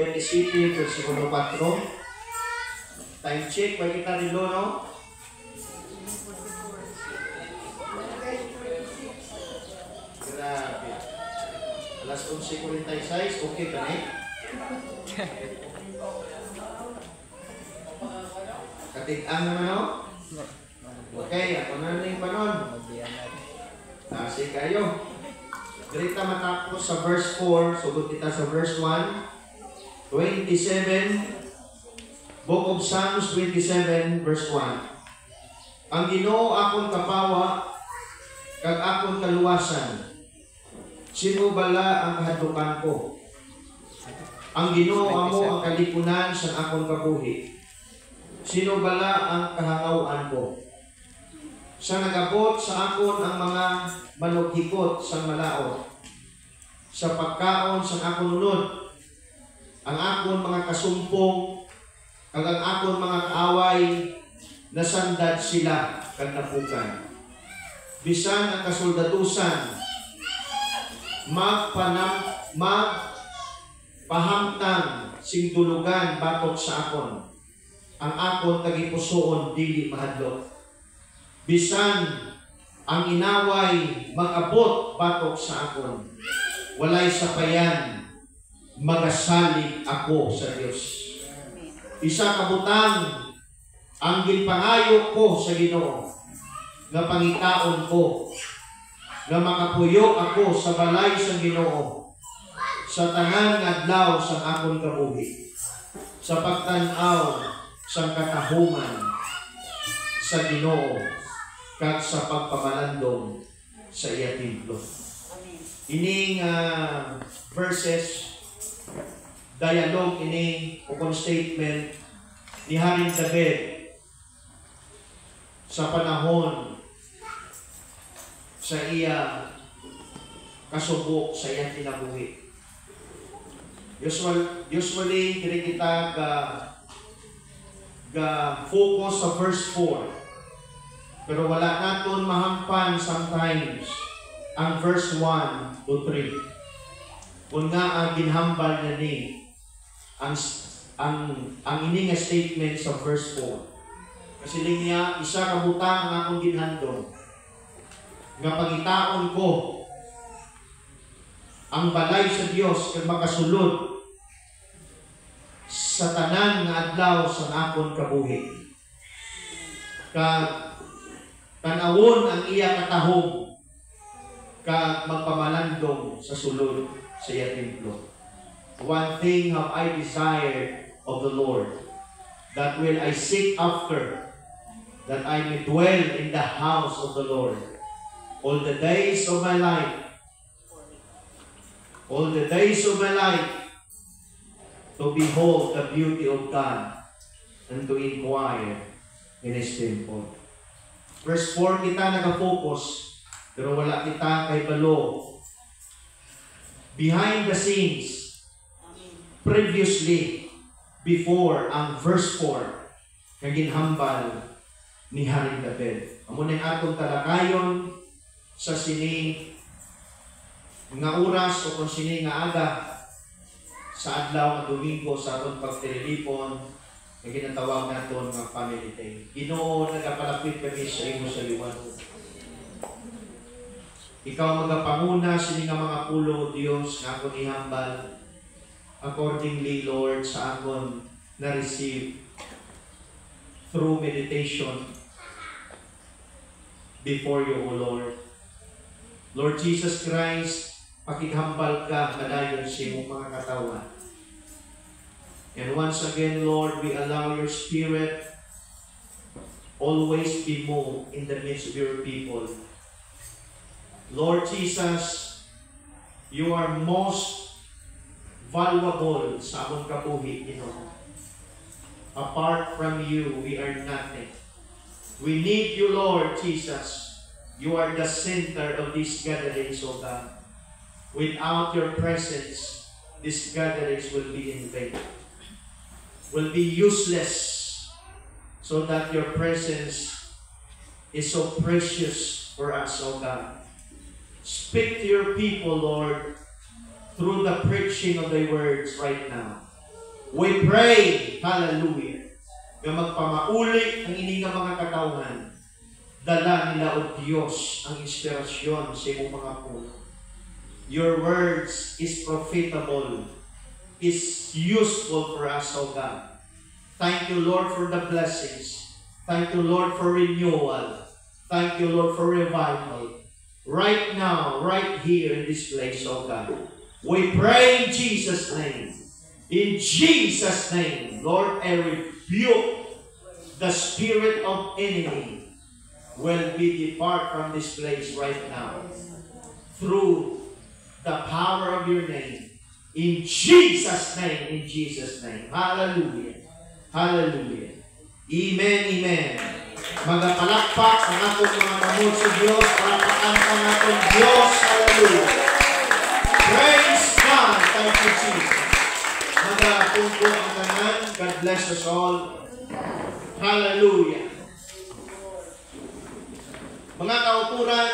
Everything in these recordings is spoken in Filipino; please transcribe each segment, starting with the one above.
27, versikulo 4. Time check, balik kita rin doon, no? Grabe. Alas 11:46, okay ka na eh? Katig-ang naman, no? Okay, ako na rin panon. Nasi kayo. Dirita matapos sa verse 4, sugod kita sa verse 1. 27, Book of Psalms 27, verse 1. Ang Ginoo akong kapawa, kag akong kaluwasan. Sino bala ang kahadlukan ko? Ang Ginoo amo ang kalipunan sa akong kabuhi. Sino bala ang kahangawan ko? Sa nagabot sa akon ang mga manughikot sa malaot. Sa pagkaon sa akong unod, ang akon mga kasumpong, kag ang akon mga kaaway, nasandad sila kag napukan. Bisan ang kasoldadusan, magpahamtang sing tulugan batok sa akon. Ang akon tagipusoon dili mahadlok. Bisan ang inaway mag-abot batok sa akon. Walay sapayan, magasalig ako sa Dios. Isa kabutang ang ginpangayo ko sa Ginoo, nga pangitaon ko, nga makapuyo ako sa balay sa Ginoo, sa tanan nga adlaw sa akong kabuhi, sa pagtan-aw sa katahuman sa Ginoo, kag sa pagpamalandong sa iya templo. Ining verses, dialogue ini o statement ni Haring David sa panahon sa iya kasubok sa iya kinabuhi. Usually diri kita ga focus sa verse 4, pero wala naton mahampan sometimes ang verse 1 to 3. Kung nga ang ginhambal na ni ang ini nga statement sa verse 4. Kasi niya isa ka butang ang akong ginhandom, nga pangitaon ko ang balay sa Dios kag makasulod sa tanan nga adlaw sa akong kabuhi. Kag tanawon ang iya katahog kag magpamalandong sa sulod sa iya templo. One thing have I desired of the Lord, that will I seek after, that I may dwell in the house of the Lord all the days of my life. All the days of my life, to behold the beauty of God and to inquire in His temple. Verse 4 kita nag-focus, pero wala kita kay balo. Behind the scenes, previously, before ang verse 4, na ginhambal ni Haring David. Amo ning atong talakayon sa sini nga oras o kung sini nga aga sa adlaw nga Domingo sa atong pagtilipon nga ginatawag naton nga family day. Ginoo, nagapalapit kami sa imo sa liwan. Ikaw magapanguna sini nga mga pulo, Dios, nga akong ihambal. Accordingly, Lord, sa akon na-receive through meditation before you, O Lord. Lord Jesus Christ, pakihambal ka kadayon sa imong mga katawan. And once again, Lord, we allow your Spirit always be moved in the midst of your people. Lord Jesus, you are most valuable sa among kabuhi, Ginoo. Apart from you, we are nothing. We need you, Lord Jesus. You are the center of these gatherings, O God. Without your presence, these gatherings will be in vain, will be useless, so that your presence is so precious for us, O God. Speak to your people, Lord, through the preaching of thy words right now. We pray, hallelujah, nga magpamauli ang ining mga katawhan, dala nila o Diyos ang inspirasyon sa imong mga puno. Your words is profitable, is useful for us, O God. Thank you, Lord, for the blessings. Thank you, Lord, for renewal. Thank you, Lord, for revival. Right now, right here in this place, O God. We pray in Jesus' name. In Jesus' name, Lord, I rebuke the spirit of enemy will be depart from this place right now through the power of your name. In Jesus' name, in Jesus' name. Hallelujah. Hallelujah. Amen, amen. Magapalakpak ang atong mga namod sa Diyos, palakpakan ang atong Diyos. Hallelujah. Praise God. Thank you, Jesus. Magapungko ang tanan. God bless us all. Hallelujah. Mga kauturan,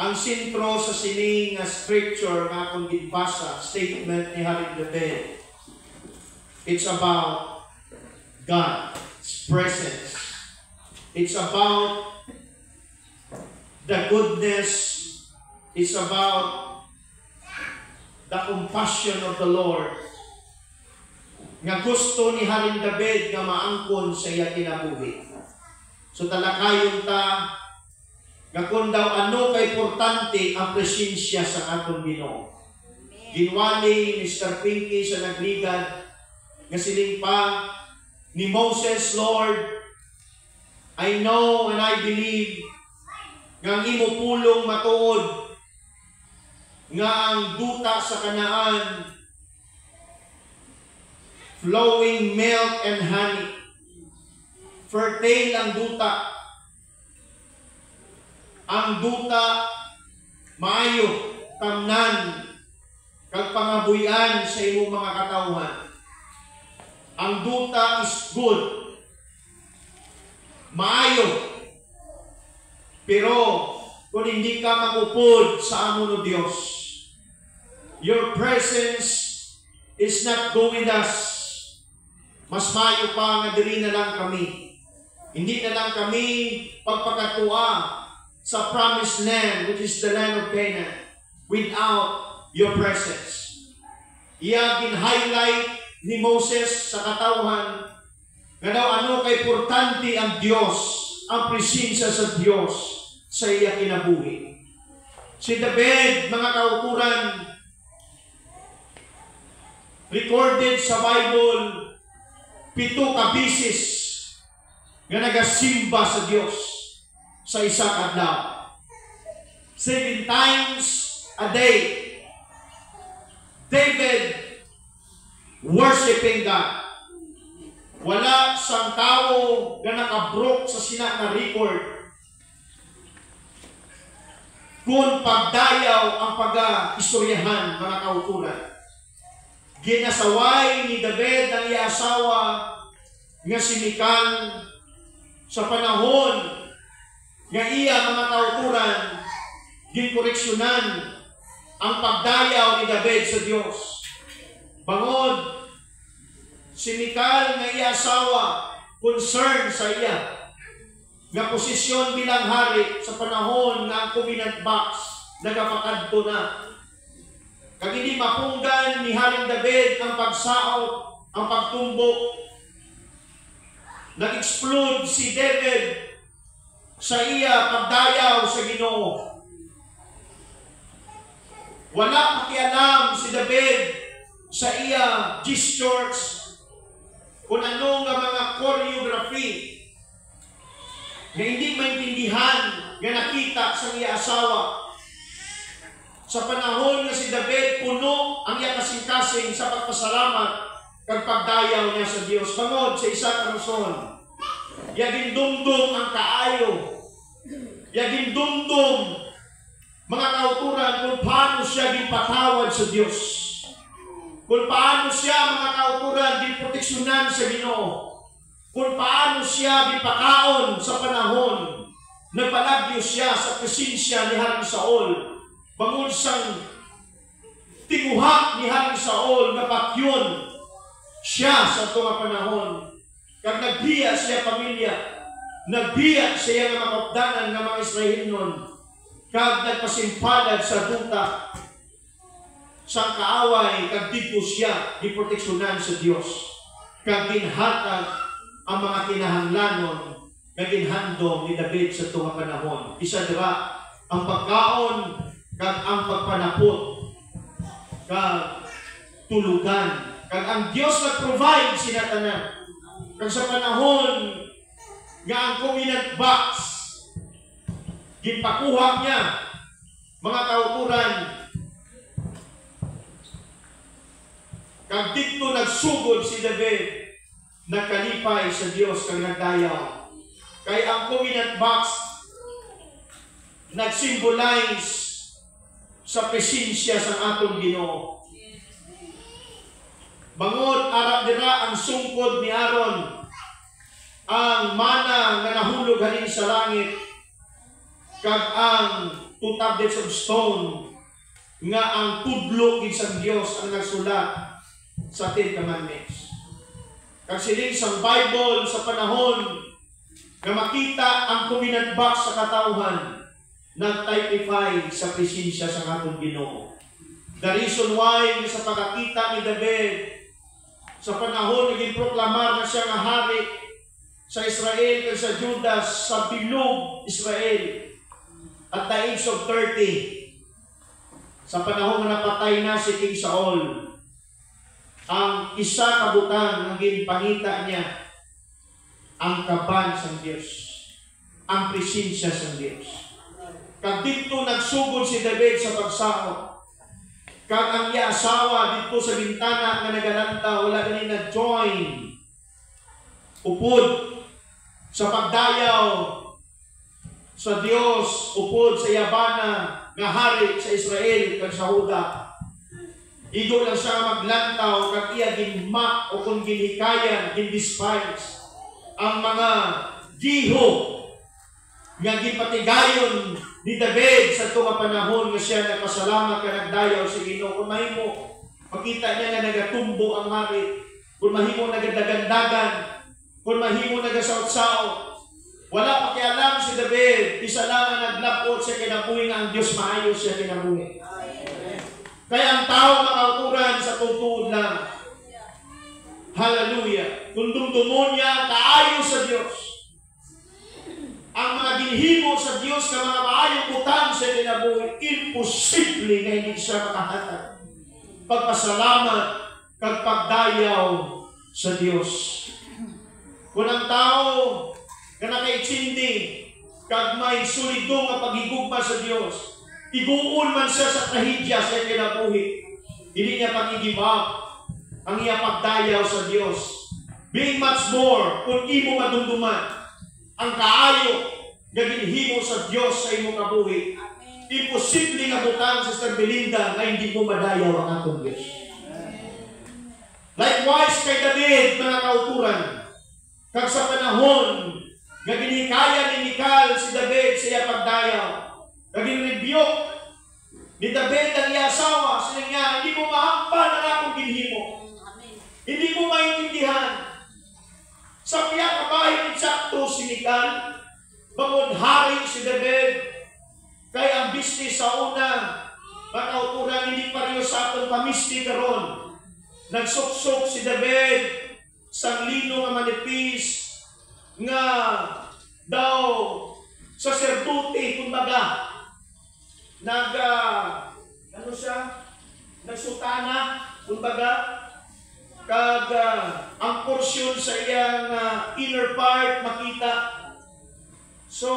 ang sintro sa sining scripture nga akong gibasa, statement ni Haring David, it's about God's presence. It's about the goodness. It's about the compassion of the Lord. Nga gusto ni Haring David nga maangkon sa iya kinabuhi. So talakayon ta nga kung daw ano kay importante ang presensya sa atong Ginoo. Ginwali ni Mr. Pinky sa nagligad nga siling pa ni Moses, Lord, I know and I believe nga ang imo pulong matuod nga ang duta sa Kanaan flowing milk and honey. Fertile ang duta. Ang duta maayo, tamnan, kag pangabuyan sa imong mga katawhan. Ang duta is good. Maayo. Pero kung hindi ka magupod sa amo no Dios, your presence is not go with us. Mas maayo pa nga diri na lang kami. Hindi na lang kami pagpakatua sa promised land, which is the land of Canaan, without your presence. Iya gin-highlight ni Moses sa katawhan nga daw ano kay importante ang Diyos, ang presensya sa Diyos sa iya kinabuhi. Si David, mga kauturan, recorded sa Bible 7 ka bisis nga nagasimba sa Diyos sa isang adlaw. 7 times a day, David worshiping God. Wala sang tao nga nakabrok sa sina na record kung pagdayaw ang pag-istoryahan, mga kauturan. Ginasaway ni David ang iya asawa nga si Mical sa panahon nga iya, mga kauturan, ginkoreksyonan ang pagdayaw ni David sa Diyos. Bangod, si Mical nga iya asawa, concern sa iya nga posisyon bilang hari sa panahon nga ang covenant box nagapakadto na. Kag hindi mapunggan ni Haring David ang pagsaot, ang pagtumbok. Nag-explode si David sa iya pagdayaw sa Ginoo. Wala pakialam si David sa iya gestures, kung ano nga mga choreography na hindi maintindihan nga nakita sa iya asawa. Sa panahon nga si David, puno ang iya kasing-kasing sa pagpasalamat kag pagdayaw niya sa Dios. Bangod sa isa ka rason, yagin dumdum ang kaayo, yagin dumdum, mga kauturan, kung paano siya gipatawad sa Dios, kung paano siya, mga kauturan, giproteksyonan sa Ginoo, kung paano siya gipakaon sa panahon nagpalagyo siya sa presensya ni Haring Saul. Bangod sang tinguha ni Haring Saul na yun siya sa itong panahon. Kag nagbiya siya pamilya, nagbiya siya nga makapdanan nga mga Israelinon, kag nagpasimpalad sa duta, sa kaaway, kag dito siya giproteksyonan sa Dios, kag ginhatag ang mga kinahanglanon nga ginhandom ni David sa itong panahon. Isa dira ang pagkaon kag ang pagpanapot kag tulugan. Kag ang Dios nag-provide sila tanan. Kag sa panahon nga ang covenant box gipakuha niya, mga kauturan, kag dito nagsugod si David, nagkalipay sa Dios kag nagdayaw. Kay ang covenant box nag-symbolize sa presensya sa atong Ginoo. Bangod arap dira ang sungkod ni Aaron, ang mana nga nahulog halin sa langit, kag ang two tablets of stone nga ang tudlo gid sa Dios ang nagsulat sa Ten Commandments. Kag siling sa Bible sa panahon nga makita ang covenant box sa katawhan, nag-typify sa presensya sa atong Ginoo. The reason why sa pagkakita ni David sa panahon naging proklamar na siya nga hari sa Israel at sa Judas, sa bilog Israel, at the age of 30, sa panahon na napatay na si King Saul, ang isa kabutang ang ginpangita niya, ang kaban sa Diyos, ang presensya sa Diyos. Kag dito nagsugod si David sa pagsakop, kag ang iya asawa dito sa bintana nga nagalanta, wala ganin nag-join upod sa pagdayaw sa Dios, upod sa yabana nga hari sa Israel kag sa Huda. Igo lang siya maglantaw kag iya ginma o kung ginhikayan, gindespise ang mga giho nga gipatigayon ni David sa itong panahon nga siya nagpasalamat ka nagdayaw sa Ginoo. Kung mahimo, makita niya nga nagatumbo ang hari. Kung mahimo nagadagandagan. Kung mahimo nagasaot-saot. Wala pakialam si David. Isa lang ang naglapot sa kinabuhi nga ang Diyos maayos siya kinabuhi. Kaya ang tao makauturan sa tutuod lang. Hallelujah. Kung dumdumon niya, kaayos sa Diyos. Ang mga ginhimo sa Diyos na mga maayong butang sa kinabuhi, imposible na hindi siya makahatag. Pagpasalamat kag pagdayaw sa Diyos. Kung ang tao na nakaitsindi kag may sulidong nga paghigugma sa Diyos, iguon man siya sa trahedya sa kinabuhi, hindi niya pag-i-give up ang iya pagdayaw sa Diyos. Being much more, kung imo madumduman, ang kaayo nga ginhimo sa Dios sa imong kabuhi, imposible nga butang sa Sister Belinda na hindi mo madayaw ang atong Dios. Likewise kay David, mga kauturan, kag sa panahon nga ginhikaya ni Michal si David sa iya pagdayaw, naging rebuke ni David ang iya asawa, sila nga, hindi mo mahampan ang akong ginhimo. Hindi mo maintindihan. Sa piya kabahin ni Sakto si Michal, bangod hari si David, kaya ang business sa una, makauturan hindi pareho sa atong pamisti karon. Nagsuksok si David sa lino nga manipis nga daw saserdote, kumbaga nagsutana, kumbaga kag ang porsyon sa iyang inner part makita. So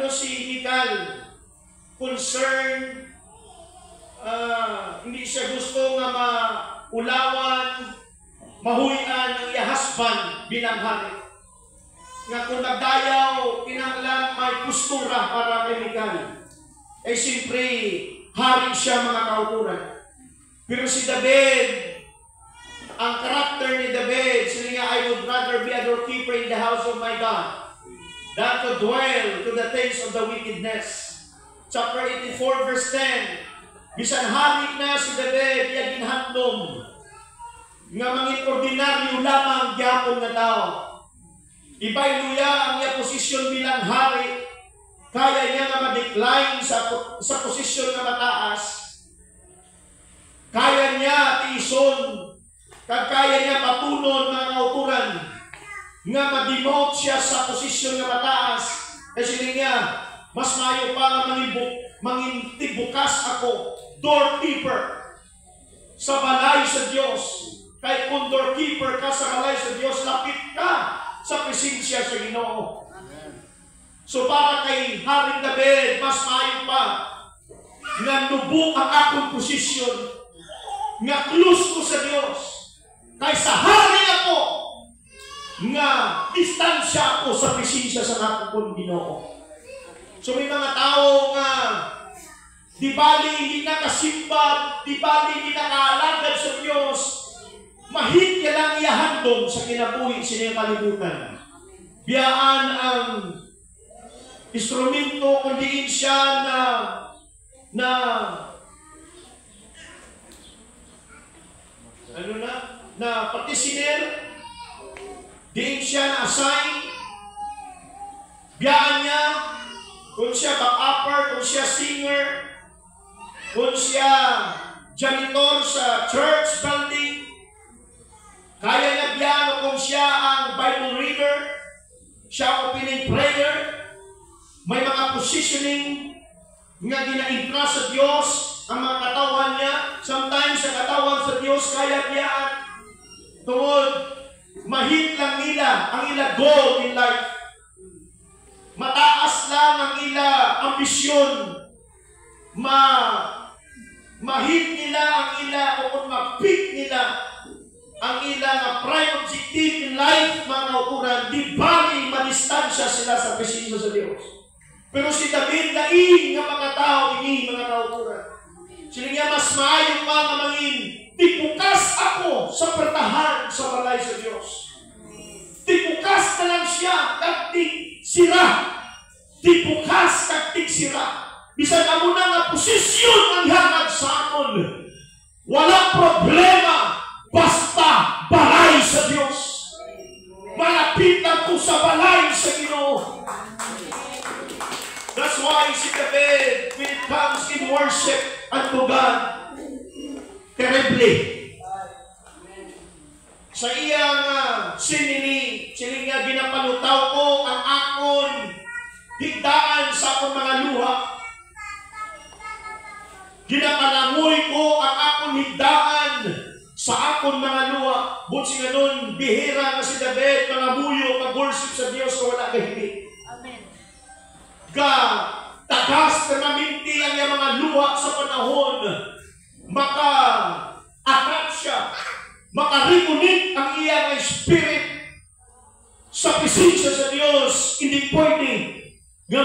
si Michal concerned, hindi siya gusto nga maulawan, mahuyan ang iya husband bilang hari. Nga kung nagdayaw, kinanglan may postura para kay Michal. Siyempre, hari siya, mga kauturan. Pero si David, ang karakter ni David, sila nga, I would rather be a doorkeeper in the house of my God than to dwell to the things of the wickedness. Chapter 84, verse 10. Bisan hari na si David, iya nga mangin ordinaryo lamang gyapon nga tao. Iba'y luya ang iya posisyon bilang hari, kaya niya nga ma-decline sa posisyon nga mataas. Kaya niya tiison, kaya niya patunon mga kauturan, nga ma-demote siya sa posisyon nga mataas. Kasi niya, mas mayo pa nga mangintibukas ako, doorkeeper sa balay sa Diyos. Kaya kung doorkeeper ka sa balay sa Diyos, lapit ka sa presensya sa Ginoo. So para kay Haring David, mas mayo pa nga nubo ang akong posisyon, nga close ko sa Diyos, kaysa hari ako, nga distansya ako sa presensya sa akong Ginoo. So may mga tao nga di bali hindi nakasimba, di bali hindi nakaalagad sa Diyos, mahit niya lang iyahandong sa kinabuhi siya kalibutan. Biyaan ang instrumento kundi siya na partisiner, diin siya na assign, biyaan niya, kung siya back-upper, kung siya singer, kung siya janitor sa church building, kaya niya biyaan kung siya ang Bible reader, siya ang opening prayer, may mga positioning nga gina-entrust sa Diyos ang mga katawan niya. Sometimes sa katawan sa Diyos kaya biyaan tungod mahit lang nila ang ila goal in life. Mataas lang ang ila ambisyon. Mahit nila ang ila o kung ma-pick nila ang ila na prime objective in life, mga kauturan, di bali madistansya sila sa presensya sa Diyos. Pero si David laing nga mga tao ini mga kauturan. Sila niya mas maayo pa nga mangin, tipukas ako sa pertahan sa balay sa Diyos. Tipukas na lang siya, kaktik sira. Tipukas, kaktik sira. Bisan amo na nga posisyon ang hangad sa aton. Walang problema, basta balay sa Diyos. Malapit ako sa balay sa Ginoo. That's why si David, when it comes in worship unto God, terribly. Sa iyang sinini, siya ginapalutaw ko ang akon higdaan sa akong mga luha. Ginapalangoy ko ang akong higdaan sa akong mga luha. Buti nga nun, bihira na si David, mga buyo, mag-worship sa Diyos na wala kahigit. Tagas permanente ang iyang mga luha sa panahon, maka-attract siya, maka-reconnect ang iyang spirit sa presensya sa Diyos. Hindi pwede nga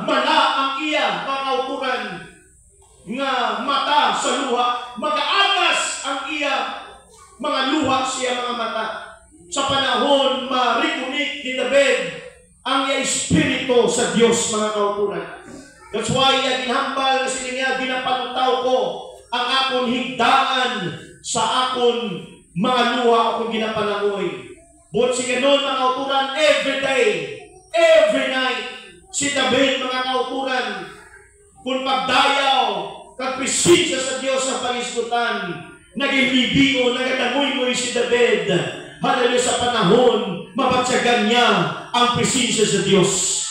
mala ang iya mga kauturan nga mata sa luha, mag-aagas ang iya mga luha siya mga mata sa panahon ma-reconnect ni David ang iya espiritu sa Diyos mga kauturan. That's why ginhambal na sila niya, ginapalutaw ko ang akong higdaan sa akong mga luha akong ginapalangoy. But siya noon mga kauturan, every day, every night, si David mga kauturan, kung pagdayaw, kagpresensya sa Diyos ang pangisgutan, naging-libigo, nagadangoy-ngoy si David. Hallelujah, sa panahon, mapagsagan niya ang presensya sa Diyos.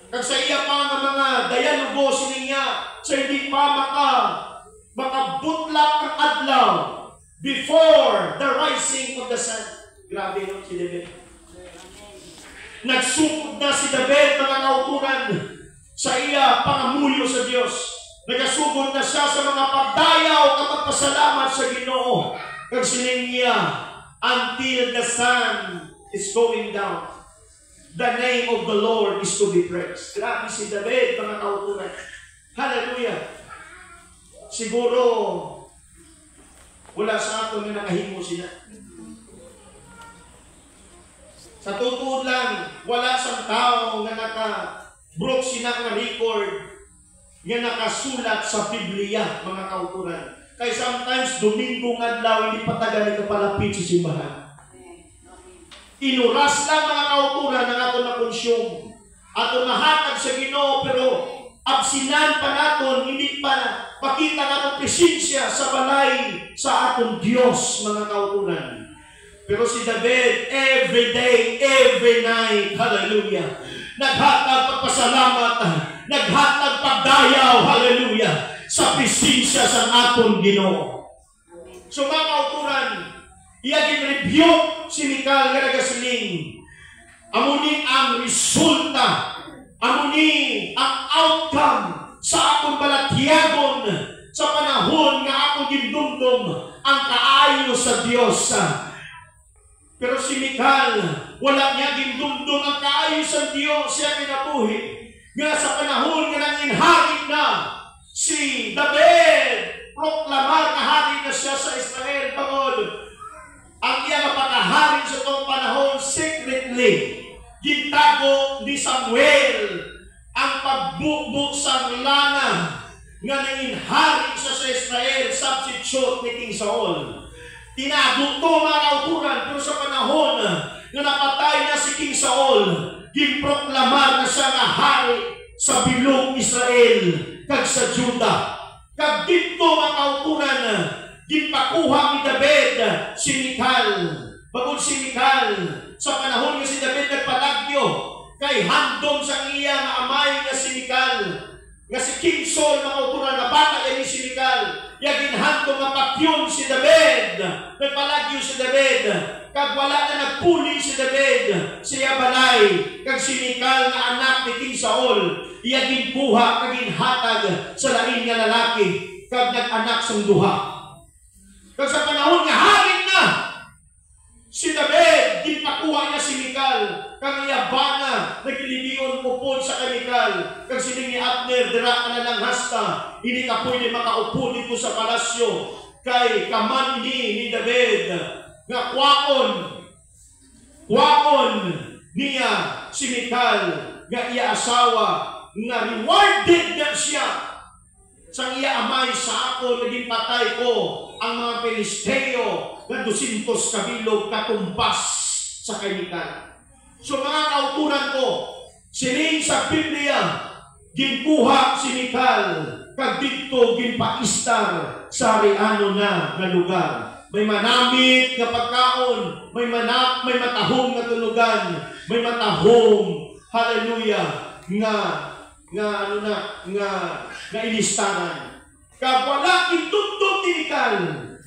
Kag sa iya pa nga mga dialogo niya, sa hindi pa makabutlak ang adlaw before the rising of the sun. Grabe no, si David. Nagsukod na si David mga kauturan sa iya pangamuyo sa Diyos. Nagasugod na siya sa mga pagdayaw kapag pasalamat sa Ginoo. Kag sining niya, until the sun is going down, the name of the Lord is to be praised. Grabe si David, mga kauturan. Hallelujah. Siguro, wala sa ato na nakahimo sila. Sa tutuod lang, wala sa tao na naka-broke sila ng record nga nakasulat sa Biblia, mga kauturan. Kaya sometimes, Domingo nga adlaw, hindi pa taga nagkapalapit sa simbahan. Inuras lang mga kauturan ng ato na konsyong. Ato nahatag sa Ginoo, pero absinan pa naton, hindi pa pakita natin presensya sa balay sa atong Diyos, mga kauturan. Pero si David, every day, every night, hallelujah, naghatag pagpasalamat, naghatag pagdayaw, hallelujah, sa presensya sa atong Ginoo. So mga kauturan, iyagin review si Michal nga nagasiling. Amunin ang resulta, amunin ang outcome sa akong balatyagon sa panahon nga akong gindumdum ang kaayo sa Diyos. Pero si Michal, wala niya gindumdum ang kaayo sa Diyos, siya kinabuhi. Nga sa panahon nga nanginhari na si David, proklamar na hari na siya sa Israel, bangod ang iya pagkahari sa itong panahon secretly. Gintago ni Samuel ang pagbukbuk sa lana nga nanginhari siya sa Israel, substitute ni King Saul. Tinago to mga kauturan, pero sa panahon na napatay na si King Saul, ginproklamar na siya na hari sa bilog Israel kag sa Juda. Kag dito mga kauturan, ginpakuha ni David si Michal. Bagod si Michal, sa panahon nga si David nagpalagyo, kay handom sa iya nga amay nga si Michal, nga si King Saul mga kauturan, na bata yan si Michal, yagin handom nga pakyon si David, nagpalagyo si David, kag wala na nagpuli si David, siya balay, kag si Michal nga anak ni King Saul, yagin kuha, kag inhatag sa lain nga lalaki, kag nag-anak sa duha. Kag sa panahon nga harin na si David, ginpakuha niya si Michal, kang iyabana, nagililingon upod sa kay Michal, kag sining ni Abner, dira ka na lang hasta, hindi ka pwede makaupo dito sa palasyo, kay kaman ni David, nga kwaon niya si Michal, nga iya asawa, nga rewarded na siya, sang iya amay sa ako, naging patay ko ang mga Pilisteo na 200 kabilog katumpas sa kanikan. So mga kauturan ko, sining sa Biblia, ginkuha si Michal, kag dito ginpaistar sa riano na lugar. May manamit nga pagkaon, may matahong na tulugan, may matahong, hallelujah, nga ilistaran. Kag wala itutong ni Michal,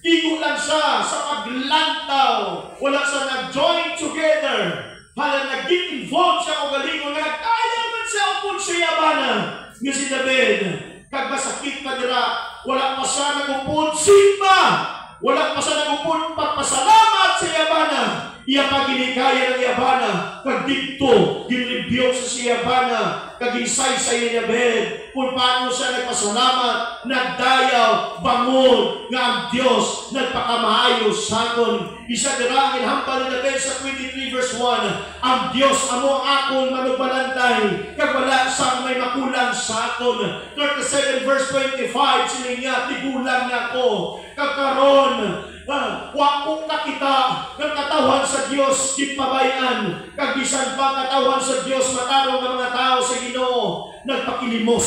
igo lang siya sa paglantaw, wala siya nag-join together, hala nag-get involved siya o galingon, nga nagkaya man siya upod sa yabana nga si David. Kag masakit pa nila, wala pa siya nagupod simba, wala pa siya nagupod pagpasalamat sa yabana. Iya pa ginikaya ng yabana, kag dito ginribiyok sa siyabana, kag insaysay ni David kung paano siya nagpasalamat, nagdayaw, bangon nga ang Diyos nagpakamaayos sa aton. Isa dirangin hambal ni David sa 23 verse 1, ang Diyos amo ang akong manugbalantay, kag wala sang may makulang sa aton. 37 verse 25, sining niya, tigulang na ako, kag karon wakong nakita ng katawan sa Diyos gipabayan, kag bisan pa katawan sa Diyos matarong ng mga tao sa Ginoo nagpakilimos.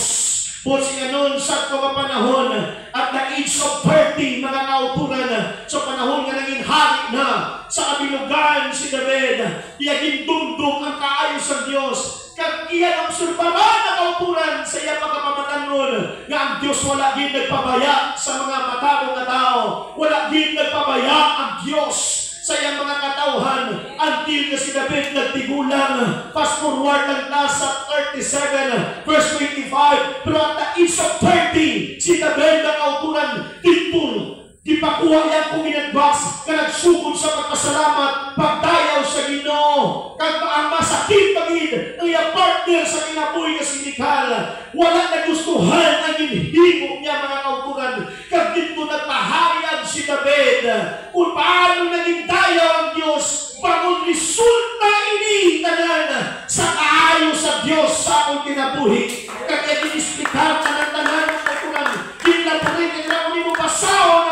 Po siya noon sa mga panahon at the age of 30 mga kauturan, sa panahon nga naging hari na sa kabilugan si David, iyaging dumdum ang kaayos sa Diyos, kag iya ang surbaran na kauturan sa iya pagkapamatanon nga ang Diyos wala din nagpabaya sa mga matarong na tao, wala din nagpabaya ang Diyos sa iyang mga katauhan, until na si David nagtigulang. Fast forward lang na sa 37 verse 25, pero at the age of 30 si David na kauturan titul ipakuha yan kung inadbas ka nagsugod sa pagpasalamat, pagdayaw sa Ginoo, kag ang masakit pagid ang iyang partner sa kinabuhi nga si Michal, wala nagustuhan ang hinhimo niya mga kauturan, kag dito nagpahayag si David kung paano naging dayaw ang Diyos, bangon resulta ini tanan sa kaayo sa Diyos sa akong kinabuhi. Kag inisplikan ka ng tanan ng kauturan, ginlaparin ang mo pasaw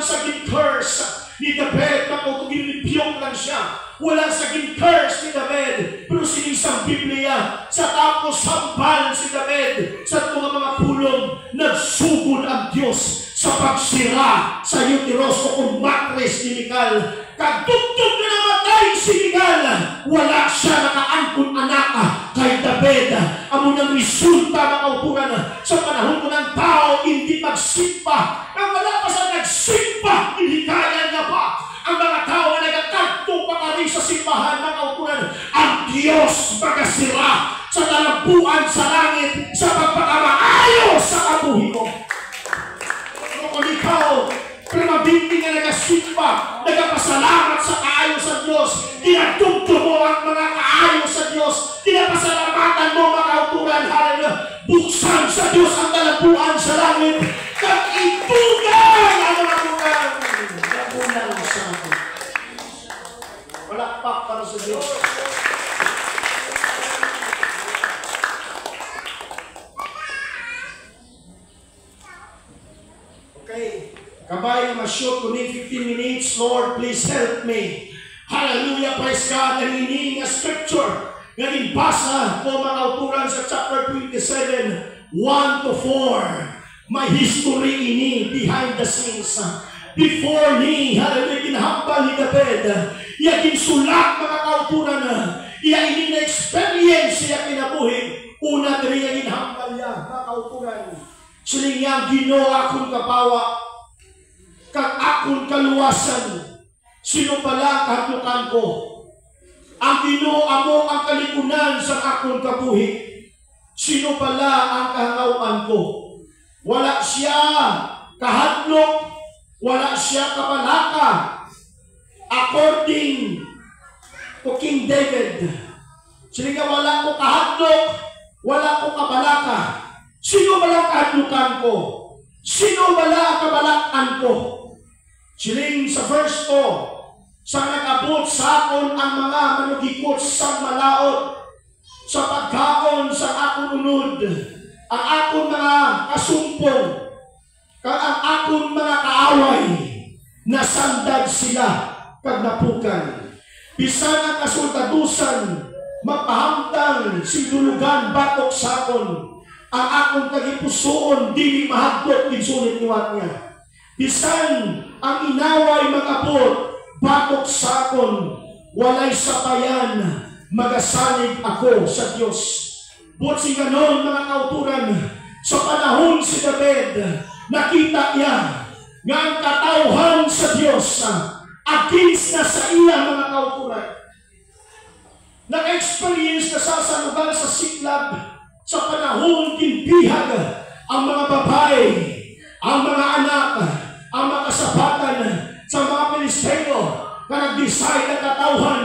saging curse ni David, ginibiyok lang siya. Walang saging curse ni David, pero sinisang Biblia, sa tapos sambal si David, sa mga pulong, nagsugod ang Diyos sa pagsira sa uterus o kung matris ni Mical. Kadugtog na namatay si Mical, wala siya nakaangkon anak kay David. Amo nang resulta ng kauturan sa panahon ko ng tao hindi magsimpa. Nang wala pa sa nagsimpa, ilikaya niya pa ang mga tao na nagkakagto pa ka rin sa simbahan ng kauturan. Ang Diyos magasira sa talampuan sa langit sa pagpakamaayos sa kabuhi ko. Kung ikaw, primabinti nga nagasimpa, nagapasalamat sa kaayos sa Diyos, tinatugto mo ang mga kaayos sa Diyos, tinapasalamatan mo mga kauturan, hallelujah, buksan sa Diyos ang talampuan sa langit, kag-itugan ang mga bukan. Nagunan sa akin. Walakpak para sa Diyos. Okay. Kabay na ma-shoot ko ni 15 minutes. Lord, please help me. Hallelujah, praise God. Ang hinihingi nga scripture nga basa ko mga kauturan sa chapter 27, 1 to 4. May history ini behind the scenes. Before ni, hallelujah, ginahambal ni David. Iya ginsulat mga kauturan. Iya ini na-experience siya kinabuhi. Una diri iya ginahambal niya mga kauturan. Suling niya, Ginoo akong kapawa, kag akong kaluwasan, sino pala kahadlukan ko? Ang Ginoo amo ang kalikunan sa akong kabuhi. Sino pala ang kahangawan ko? Wala siya kahadlok, wala siya kapalaka. According to King David, sino nga wala ko kahadlok, wala ko kapalaka. Sino bala kahadlukan ko? Sino bala kabalakan ko? Siling sa verse 4, sa nag-abot sa akon ang mga manugikot sa malaot, sa pagkaon sa akong unod, ang akong mga kasumpong, kag ang akong mga kaaway, nasandad sila kag napukan. Bisan ang kasultadusan, mapahamtang sigulugan batok sa akon, ang akong kagipusoon dili mahadlok kinsulit niwat niya. Bisan ang inaway mag-abot batok sa akon, walay sapayan, magasalig ako sa Diyos. But si ganon mga kauturan, sa panahon si David, nakita niya nga ang katauhan sa Diyos against na sa iya mga kauturan. Naka-experience na sa lugar sa Siklag, sa panahon kinbihag ang mga babae, ang mga anak, ang mga kasabatan sa mga Pilisteo na nag-decide na katauhan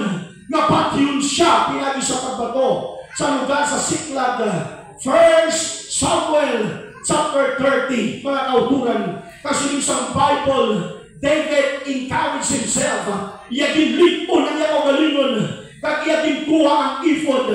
nga patyon siya pinagi sa pagbato sa lugar sa Siklag. 1 Samuel chapter 30 mga kauturan. Kasi sa Bible, David encouraged himself. Iya ginlipon ang iya kaugalingon, kag iya ginkuha ang ifod,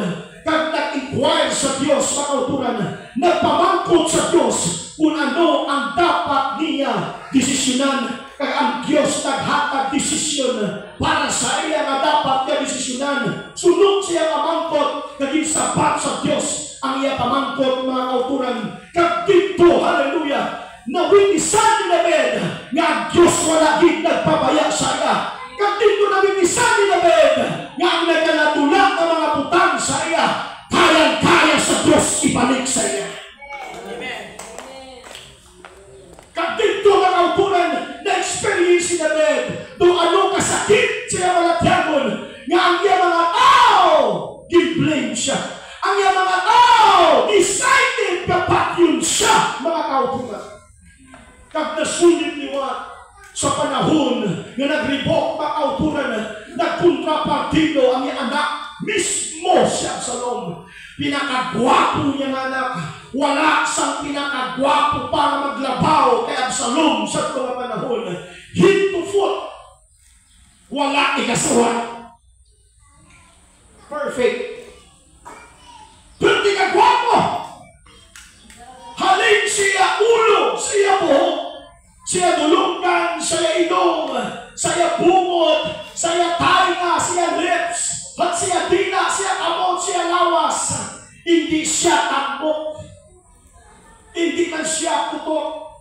kag nag-inquire sa Diyos sa kauturan, nagpamangkot sa Diyos kung ano ang dapat niya desisyonan, kag ang Diyos naghatag desisyon para sa iya nga dapat niya desisyonan. Sunod siya pamangkot, naging sapat sa Diyos ang iya pamangkot mga kauturan. Kag dito, hallelujah, nawinisan ni David nga ang Diyos wala gid nagpabaya sa iya. Kag dito nawinisan ni David nga ang nagkalatulak ng mga butang sa iya, kayang-kaya sa Diyos ibalik sa iya. Amen. Kag dito mga kauturan, na-experience si David do ano kasakit siya malatyagon nga ang iya mga tao gi-blame siya. Ang iya mga tao decided kapat yun siya mga kauturan. Kag nasunit niwa sa panahon nga nag-revoke mga kauturan, nagkontrapartido ang iyang anak, mismo siya sa loob. Pinakagwapo niya nga anak, wala sang pinakagwapo para maglabaw kay Absalom sa mga panahon. Head to foot, wala ikasawa. Perfect. Pero kagwapo, halin siya ulo, siya buhok, Siya dulungan, siya inom, siya bumot, siya tainga, siya lips, at siya dila, siya kamot, siya lawas. Hindi siya takbok. Hindi man siya putok.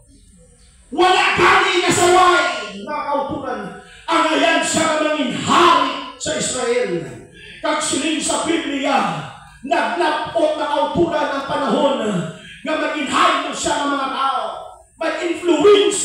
Wala kani kasaway, mga kauturan. Ang ayan siya kaming hari sa Israel. Kagsiling sa Biblia, naglapot na kauturan ng panahon na maging hari siya ng mga tao. Mag-influence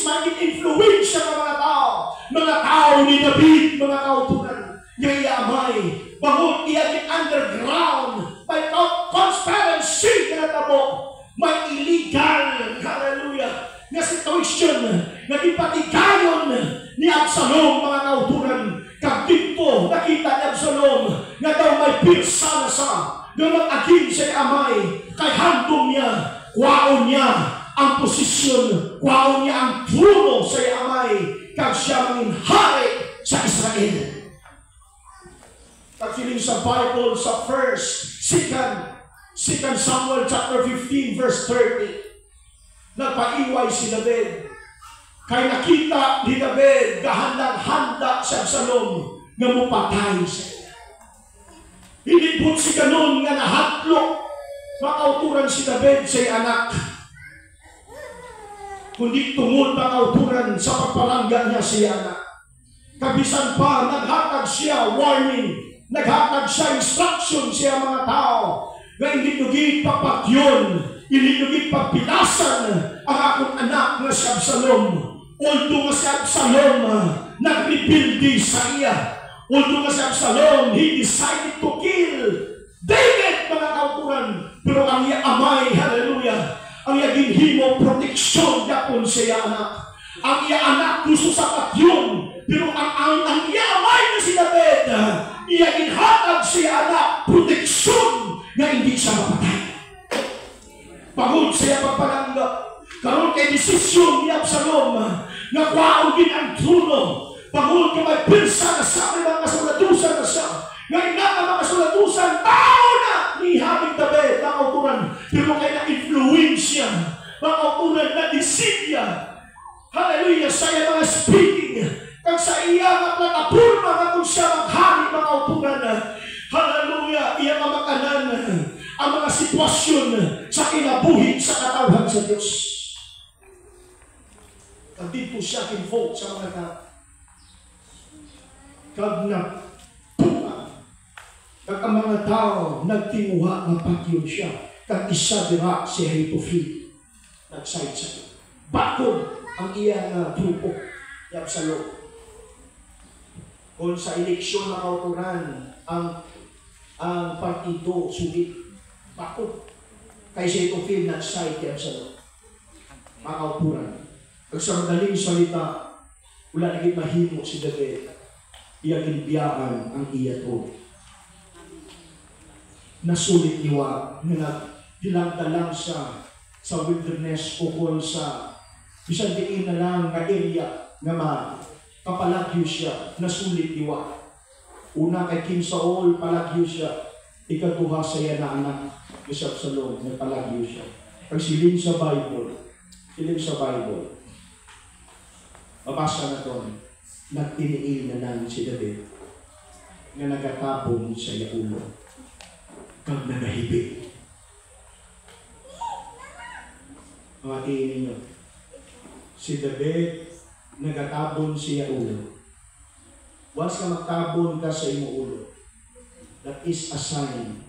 siya ng mga tao. Mga tao ni David, mga kauturan. Yayamay, bangon iyan underground, may conspiracy na natabo, may illegal, hallelujah, na situation, naging patigayon ni Absalom, mga kauturan. Dito, nakita ni Absalom na daw may pirsa na sa, na mag-agin sa amay, kay handong niya, kwaon niya ang posisyon, kwaon niya ang trono sa amay, kag siya mangin hari sa Israel. Pagsiling sa Bible sa 2 Samuel chapter 15 verse 30, nagpaiway si David. Kay nakita ni David, gahandang-handa si Absalom na mupatay siya. Hindi po si ganun nga nahatlok, makauturan si David sa anak. Kundi tungod makauturan sa pagpalangga niya siya anak. Kabisan pa, naghatag siya warning, naghatag siya instruction siya mga tao na hindi nugit papatyon, hindi nugit papilasan ang akong anak na si Absalom. Although nga si Absalom nag-rebuildi sa iya, although nga si Absalom, he decided to kill David, mga kauturan. Pero ang iya amay, hallelujah, ang iya ginhimo proteksyon yapon siya anak. Ang iya anak gusto sa patyon, pero ang iya amay na si David, iya ginhatag siya anak proteksyon na hindi siya mapatay. Pagod siya pagpalangga. Karoon kay desisyon ni Absalom na kwaon din ang trono. Pagod ka may pirsa na sa aking mga kasulatusan na siya. Ngayon na ang mga kasulatusan, tao na ni Habib David, mga kauturan. Pero kaya na-influensya, mga kauturan na disilya. Hallelujah, sa iya mga speaking. Kag sa iya mga plataforma na kung siya maghari, mga kauturan. Hallelujah, iya mga makanan ang mga sitwasyon sa kinabuhi sa katawhan sa Diyos. Kag dito siya kinvoke sa mga tao. Kag na punga. Kag ang mga tao nagtinguha ng pagyon siya. Kag isa dira si Ahitofel. Nagside sa iyo. Bakod ang iya na grupo ni Absalom. Kung sa eleksyon na kauturan, ang partido sugit. Bakod. Kay si Ahitofel nagside ni Absalom. Mga kauturan. Pag sa madaling salita, wala naging mahimo si David. Iya ginbiyaan ang iya to. Nasulit niwa, nagdilang-dalang siya sa wilderness o kung sa isang diin na lang na area na kapalagyo siya, nasulit niwa. Una kay King Saul, palagyo siya. Ikaduha sa iya na anak ni Absalom, nagpalagyo siya. Pag siling sa Bible, mabasa na doon, nagtiniil na lang si David na nagatapon sa iya ulo kag nagahibig. Mga tingin ninyo, si David nagatabon siya ulo. Once ka magtabon ka sa imo ulo, that is a sign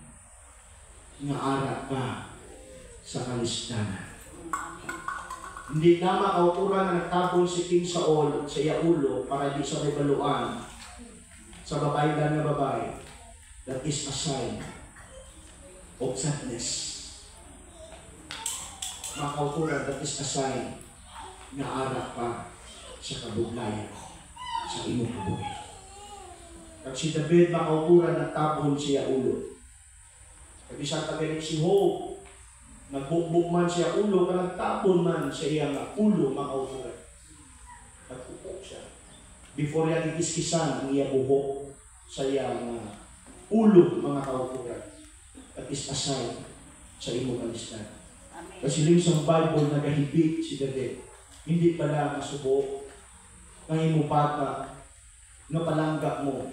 nga ara ka sa kalisdanan. Hindi na makauturan na nagtabon si King Saul sa iya ulo para di sa rebaluan sa babae na babae. That is a sign of sadness. Makauturan, that is a sign na ara pa sa kabugnayan sa imong kabuhi. Pag si David makauturan nagtabon siya ulo. Pag isang tagalit si Hope, nagbukbuk man siya ulo, nagtapon man sa iyang ulo, makauturan. Nagpupok siya. Before niya kikiskisan ang iya buhok sa iyang ulo, mga kauturan. That is a sign sa imong kalisdan. Kasi rin sa Bible, nagahibig si David. hindi pala masubo ng imong bata nga palangga mo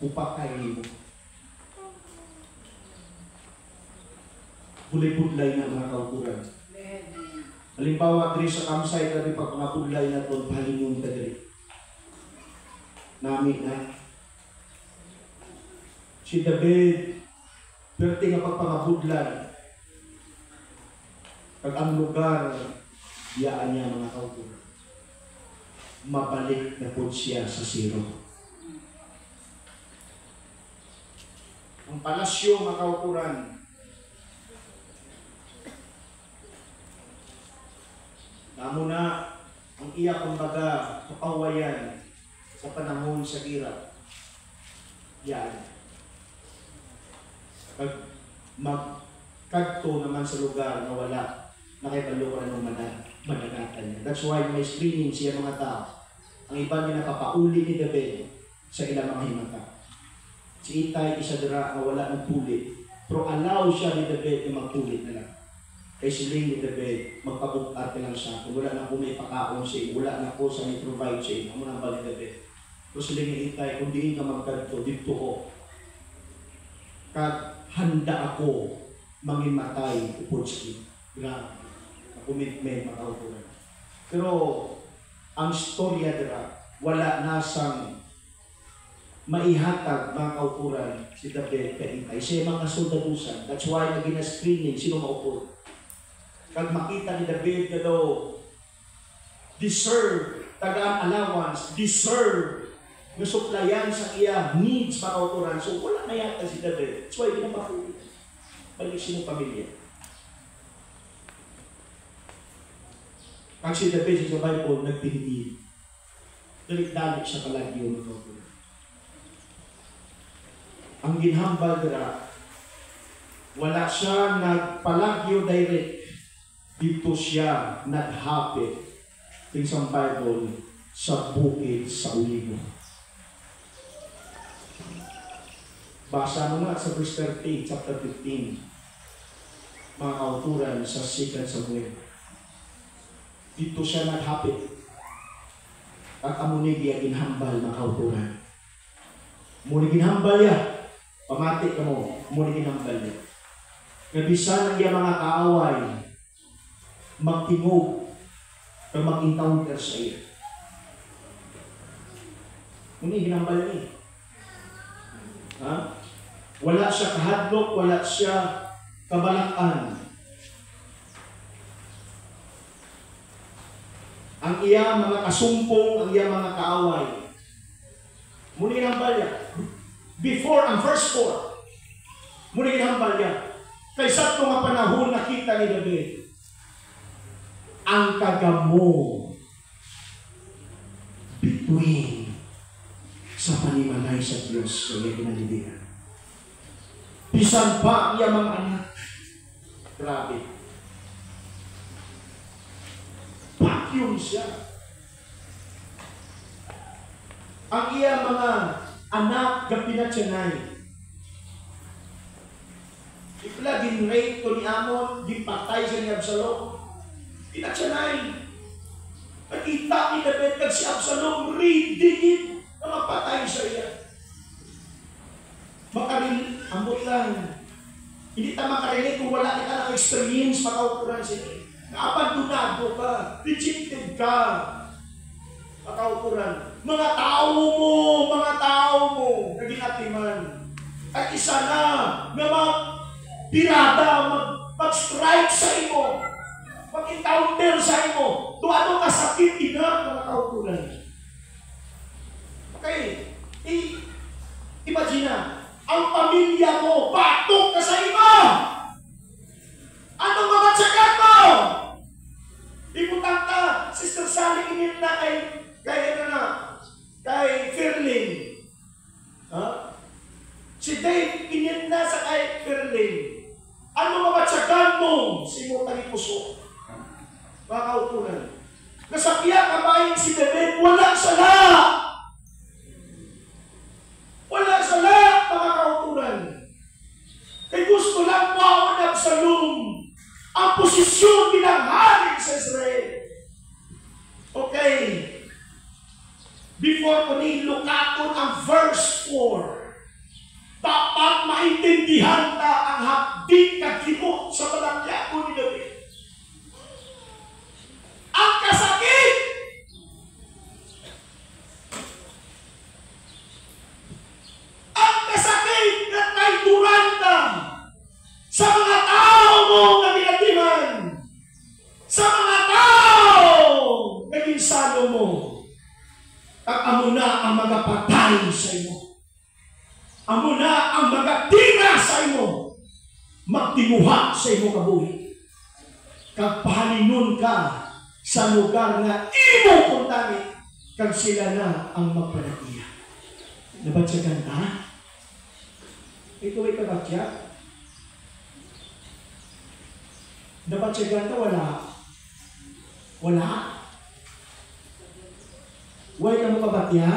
upakay mo. Bulay-budlay na mga kauturan. Halimbawa, diri sa campsite natin pag mga budlay na ito, palingon ka diri. Nami na. Si David, pwerte nga pagpangabudlay. Pag ang lugar, biyaan niya mga kauturan. Mabalik na po siya sa zero. Ang palasyo mga kauturan, namo na ang iya kumbaga kapawayan sa panahon sa hirap. Yan. Pag magkagto naman sa lugar na wala, nakipaluan ng mananatan niya. That's why may screening siya mga tao. Ang iba niya nakapauli ni David sa ilang mga himata. Si Itay, isa dira na wala ng puli. Pero allow siya ni David na magpulit na lang. Kaya siling ni David, magpabukart lang siya. Kung wala na po may pakaon siya, wala na po sa may provide siya, amo nang balik David. Pero siling ni Itay, kung diin ka magkadto, dito ko. Kag handa ako mangimatay upod sa iyo. Grabe. Commitment, makauturan. Pero, ang storya dira, wala nasang maihatag mga kauturan si David kay Itay. Siya mga soldadusan. That's why naging na screening, sino maupod. Kag makita ni David na daw, deserve, tagaan allowance, deserve, na suplayan sa iya needs mga kauturan. So, wala na yata si David. That's why pinapakuli. Balik sino pamilya. Ang si David sa Bible, nagpinigil. Dalik-dalik siya palagi yung mga kauturan. Ang ginhambal dira, wala siya nagpalagyo direct. Dito siya naghapit ng isang Bible sa bukid sa Olivo. Basa mo nga sa verse 13, chapter 15. Mga kauturan sa 2 Samuel. Dito siya naghapit. At amunigi ang ginhambal mga kauturan. Muna ginhambal ya. Pamati ka mo. Muna ginhambal ya. Nabisan ang iya mga kaaway magtingog o mag-encounter sa iyo. Muna ginhambal niya. Ha? Wala siya kahadlok, wala siya kabalakan. Ang iya mga kasumpong, ang iya mga kaaway. Muna ginhambal niya. Before ang verse 4, muna ginhambal niya. Kaysa ito nga panahon nakita ni David, ang kagamo between sa panimalay sa Diyos kaya ginalibihan. Bisan pa ang iya mga anak. Grabe. Vacuum siya. Ang iya mga anak na pinatsanay. Ipla ginrape ko ni Amon, ginpatay siya ni Absalom. Pinatsanay. Nakita ni David kag si Absalom, ready na mapatay siya iya. Makarin, ambot lang. Hindi ta makarinig kung wala ka na-experience, makauturan siya. Naabandonado ka, rejected ka. Makauturan. Mga tao mo, naging atiman. At isa na pirada, mag-strike sa imo, mag-encounter sa imo, doon ka sakit ina, mga kautulan. Okay, imagine na, ang pamilya mo, batok ka sa iba! Anong mga tsagat mo? Ibutang ka, Sister Sally, init na kay Firlin. Ha? Si Dave, init na sa kay Firlin. Ano mga tsagan mo? Simutang ipuso. Mga kautunan. Nasabihan ka ba yung si David? Walang sala! Walang sala, mga kautunan. Kaya gusto lang mo ng Absalom ang posisyon bilang hari sa Israel. Okay. Before ko nilukaton ang verse 4, dapat maintindihan ta ang hapdi kagimo sa balakya ni David. Ang kasakit, na may duranta sa mga tao mo na binatiman, sa mga tao na ginsalo mo, at amo na ang mga patay sa imo. Amo na ang mga tira sa imo, magtinguha sa imo kabuhi. Kag pahalinon ka sa lugar na imo kuntani, kag sila na ang magpanatiya. Nabatsagan ka? Ito ay kabatya? Nabatsagan ka? Wala? Wala? Wala ka mo kabatya?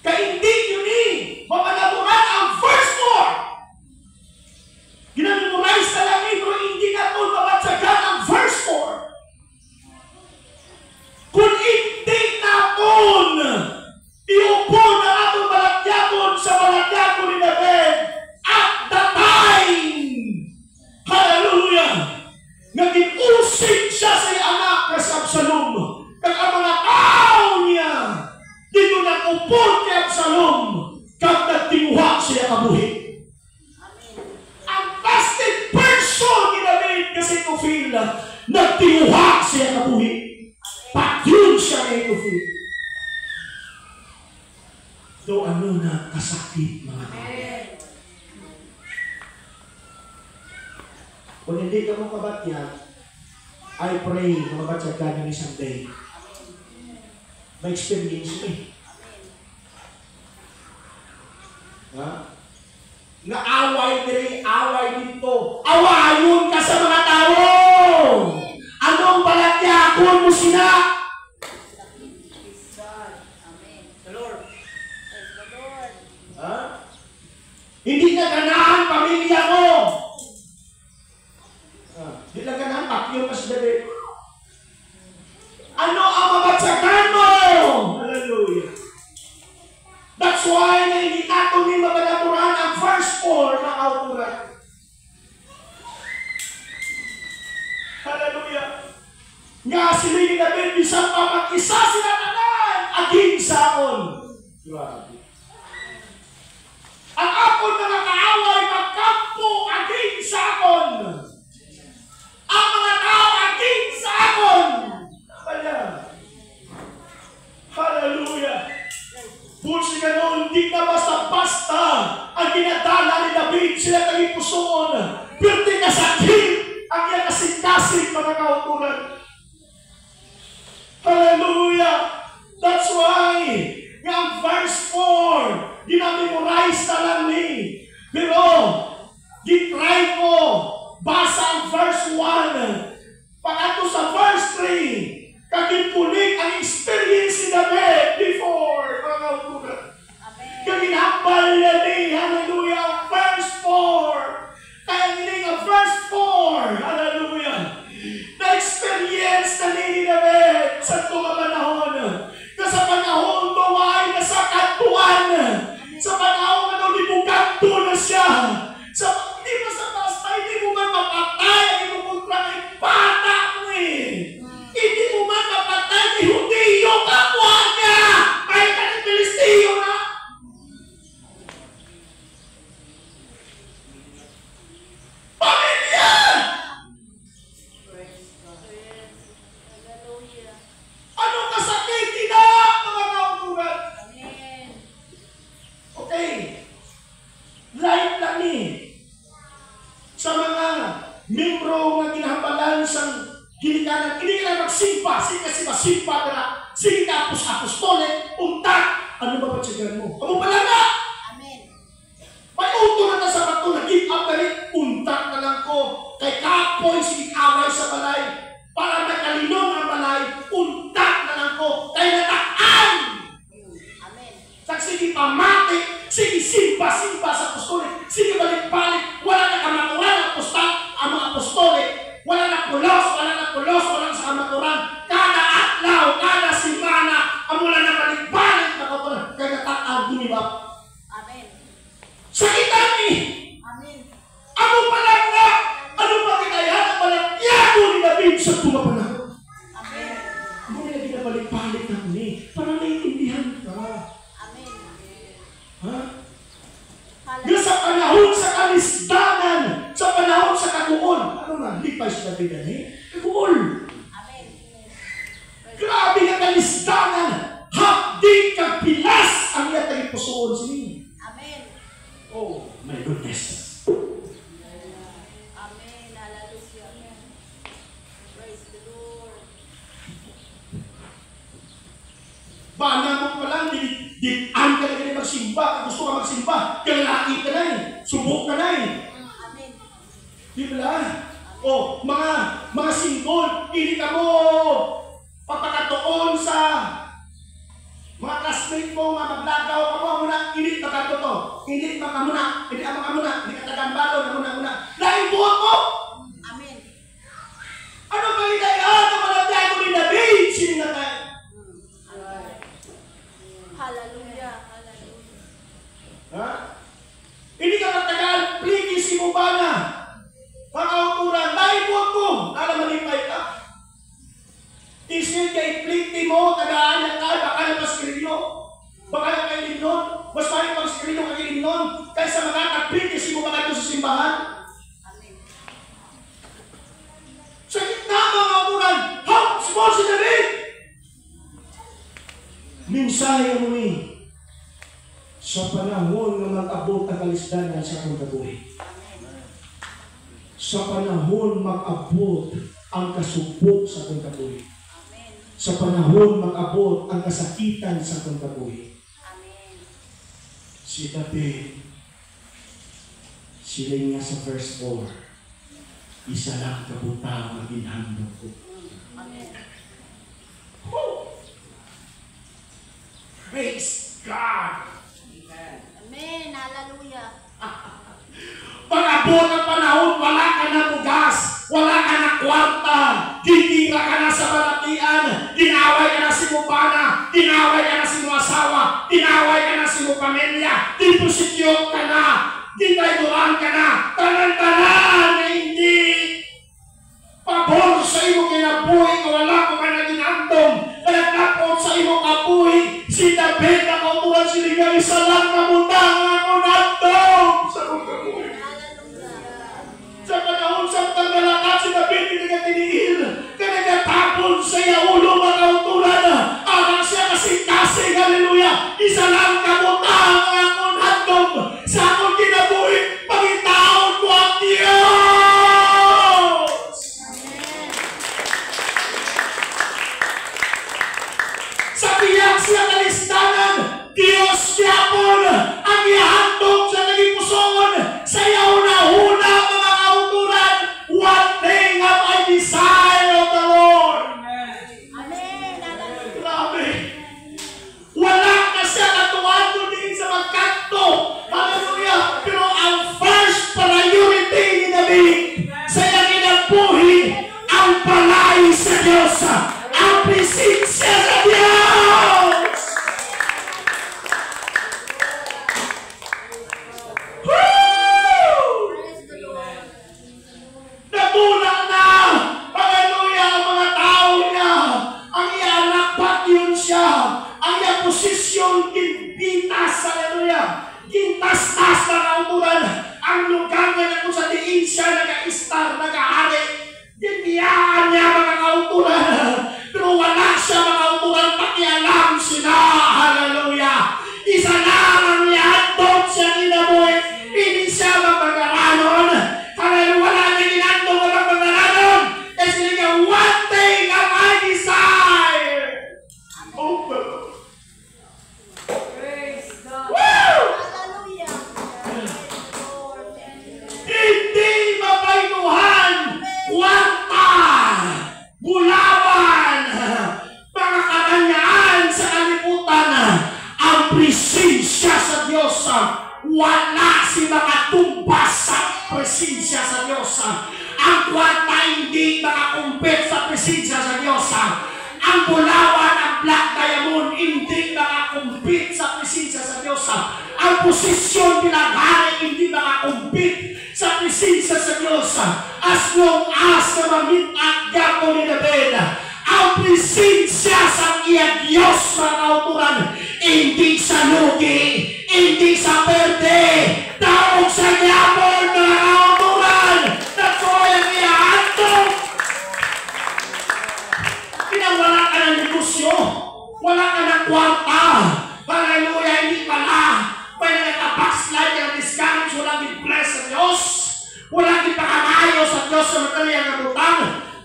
Kaindig yun eh! Mamanamuran ang verse 4! Ginamemorize na lang eh, pero hindi na ito nabatsagan ang verse 4. Kung hindi na ito iupo na atong balatyakon sa balatyakon ni David at the time, hallelujah, nag-iusig siya sa anak na sa Absalom. Kag ang mga tao niya dito nag-upon kay Absalom, kag nagtinguha siya kabuhi. Ang fasted person ni David kasi Tufil, nagtinguha siya kabuhi. Patyon siya kay Tufil. Do ano na kasakit mga kapatid. Kung hindi ka mo kabatyan, I pray na mabatsag ka ng isang day. May experience mo eh. Ha? Naaway diri, away dito. Awayon ka sa mga tao! Anong balatyakon mo sila? Hindi na ganahan pamilya mo. Hindi na ganahan pakyo mas David. Ano ang mabatsagan mo? Hallelujah. That's why na hindi nato ni mabalaburan ang verse 4 na auturan. Hallelujah. Nga sila ni David bisang pa mag-isa sila tanan aging saon. Grabe. Ang akon mga kaaway magkampo aging sa akon. Ang mga tao aging sa akon. Wala. Hallelujah. Pulsi ka noon, di na basta-basta ang ginadala ni David sila kaging pusoon. Pero di kasakit ang yan kasing-kasing mga kautulan. Hallelujah. That's why nga ang verse 4 ginamemorize na lang ni. Pero, gitry ko, basa ang verse 1. Pag-ato sa verse 3, kagimpulik ang experience ni David before, mga kautugan. Kaginhambal niya ni, hallelujah, ang verse 4. Kaya niling ang verse 4, hallelujah. Na-experience na ni David sa tumamanahon. Na sa panahon mo ay nasa kantuan. Sa panahon na libuganto na siya. Hindi mo sa basta, hindi mo man mapatay ang inukontra ng bata mo eh. Hindi mo man mapatay ni Hudiyo kapwa niya. Ay ka ng Pilisteo na. Pamilya! Anong kasakit na mga kautugan? Okay. Light lang ni. Sa mga membro nga ginahambalan sa gilikanan, hindi ka na magsimpa. Sige kasi masimpa ka na. Sige ka apostolic, untak. Ano ba patsigan mo? Kamu pala na! Amen. May uto na ta sa bato na give up na rin. Untak na lang ko. Kay kapoy, sige away sa balay. Para makalinong ang balay. Untak na lang ko. Kay nataan! Amen. Sige pamati, sige simpa-simpa sa apostolic, sige balik-balik, wala na kamaturan ang apostol, ang mga apostolic, wala na pulos, wala sa kamaturan, kada maglipay sa David ani. Cool. Grabe nga kalisdanan. Hapdi kag pilas ang iya tayo pusoon sini. Amen. Oh my goodness. Amen. Hallelujah. Praise the Lord. Bana mo pa lang, ditaan ka na ganyan magsimba. Gusto ka magsimba, kalaki ka na eh. Subok ka na eh. Amen. Di ba? O, mga single, hindi ka mo papakatoon sa mga classmate mo, mga maglagaw ka mo, muna, hindi pagkato to. Hindi makamuna, hindi makamuna, hindi ka tagambalo, muna. Dahil buhat mo! Amen. Ano ba hidayaan na malagay mo ni David? Sino na tayo? Hallelujah. Hallelujah. Ha? Hindi ka matagal, plikisi mo ba na? Pakauturan, dahil buhat mo, alam malipay ka. Isip kay pliti mo, tagaan niya ka, baka na paskrilyo. Baka na kayo limnon. Mas maraming paskrilyo kayo limnon. Kaysa makakaplikisi mo baka ito sa simbahan. Amen. Sa gitna mga uturan, helps mo si David. Mensahe mo ni sa panahon na mag-abot ang kalisdanan sa akong kabuhi. Sa panahon mag-abot ang kasubok sa akong kabuhi. Sa panahon mag-abot ang kasakitan sa akong kabuhi. Amen. Si David, sila nga sa verse 4, isa lang kabutang ang ginhandog ko. Amen. Praise God! Amen. Hallelujah. Pag-abot ang panahon, wala ka na bugas, wala ka na kwarta, titira ka na sa balatian, dinaway ka na si mupana, dinaway ka na si mo asawa, dinaway ka na si mo pamilya, diposityot ka na, ditayduran ka na, tanan-tanan na hindi pabor sa imo kinabuhi kung wala ko ka na ginandong, nagtapot sa imo kabuhi, si David na kauturan siligay sa lang na mutang ako nandong sa mong kabuhi. Sa panahon sa pagkalakat si David pinagtiniil, kanagtapon sa iya ulo mga kauturan, arang siya kasing-kasing, hallelujah, isa lang kamutang ako nandong sa akong kinabuhi, pangitaon ko ang Diyos. Sa biyak siya kalistanan, Diyos siya po ang ihandog sa naging pusoon sa iyaw na huna mga kauturan. One thing have I desired of the Lord. Amen. Hallelujah. Grabe. Wala na siya katuan din sa magkanto. Hallelujah. Pero ang first priority ni David sa iyang inabuhi, ang palay sa Diyos. Ang presensya sa Diyos. Praise the Lord. Natulak na, hallelujah, ang mga tao niya. Ang ianak, yun siya. Ang iyang posisyon, gintas, hallelujah. Gintas-tas na kauturan. Ang lugar na kung sa diin siya, nag-istar, nag-aari. Gindiyaan niya mga kauturan. Pero wala siya mga kauturan, pakialam sila, hallelujah. Isa lang ang ihandog siya kinabuhi. Hindi siya magpagaranon. Hallelujah, wala niya ginandong na magpagaranon. Kasi nga, one thing have I desire. Oh, Praise God. woo! Hallelujah. Praise the Lord. Hindi mapayuhan, wanta, bulawan, mga karanyaan sa kalibutan, ang presensya sa Diyos. Wala si mga tumbas sa presensya sa Diyos. Ang kwarta hindi makakumpit sa presensya sa Diyos. Ang bulawan, ang black diamond, hindi makakumpit sa presensya sa Diyos. Ang posisyon bilang hari, hindi makakumpit sa presensya sa Diyos. As long as na mamit-at gapo ni David, ang presensya sa iya Diyos mga kauturan, hindi sa lugi, hindi sa perde, tawag sa yapon mga kauturan. That's why ang iya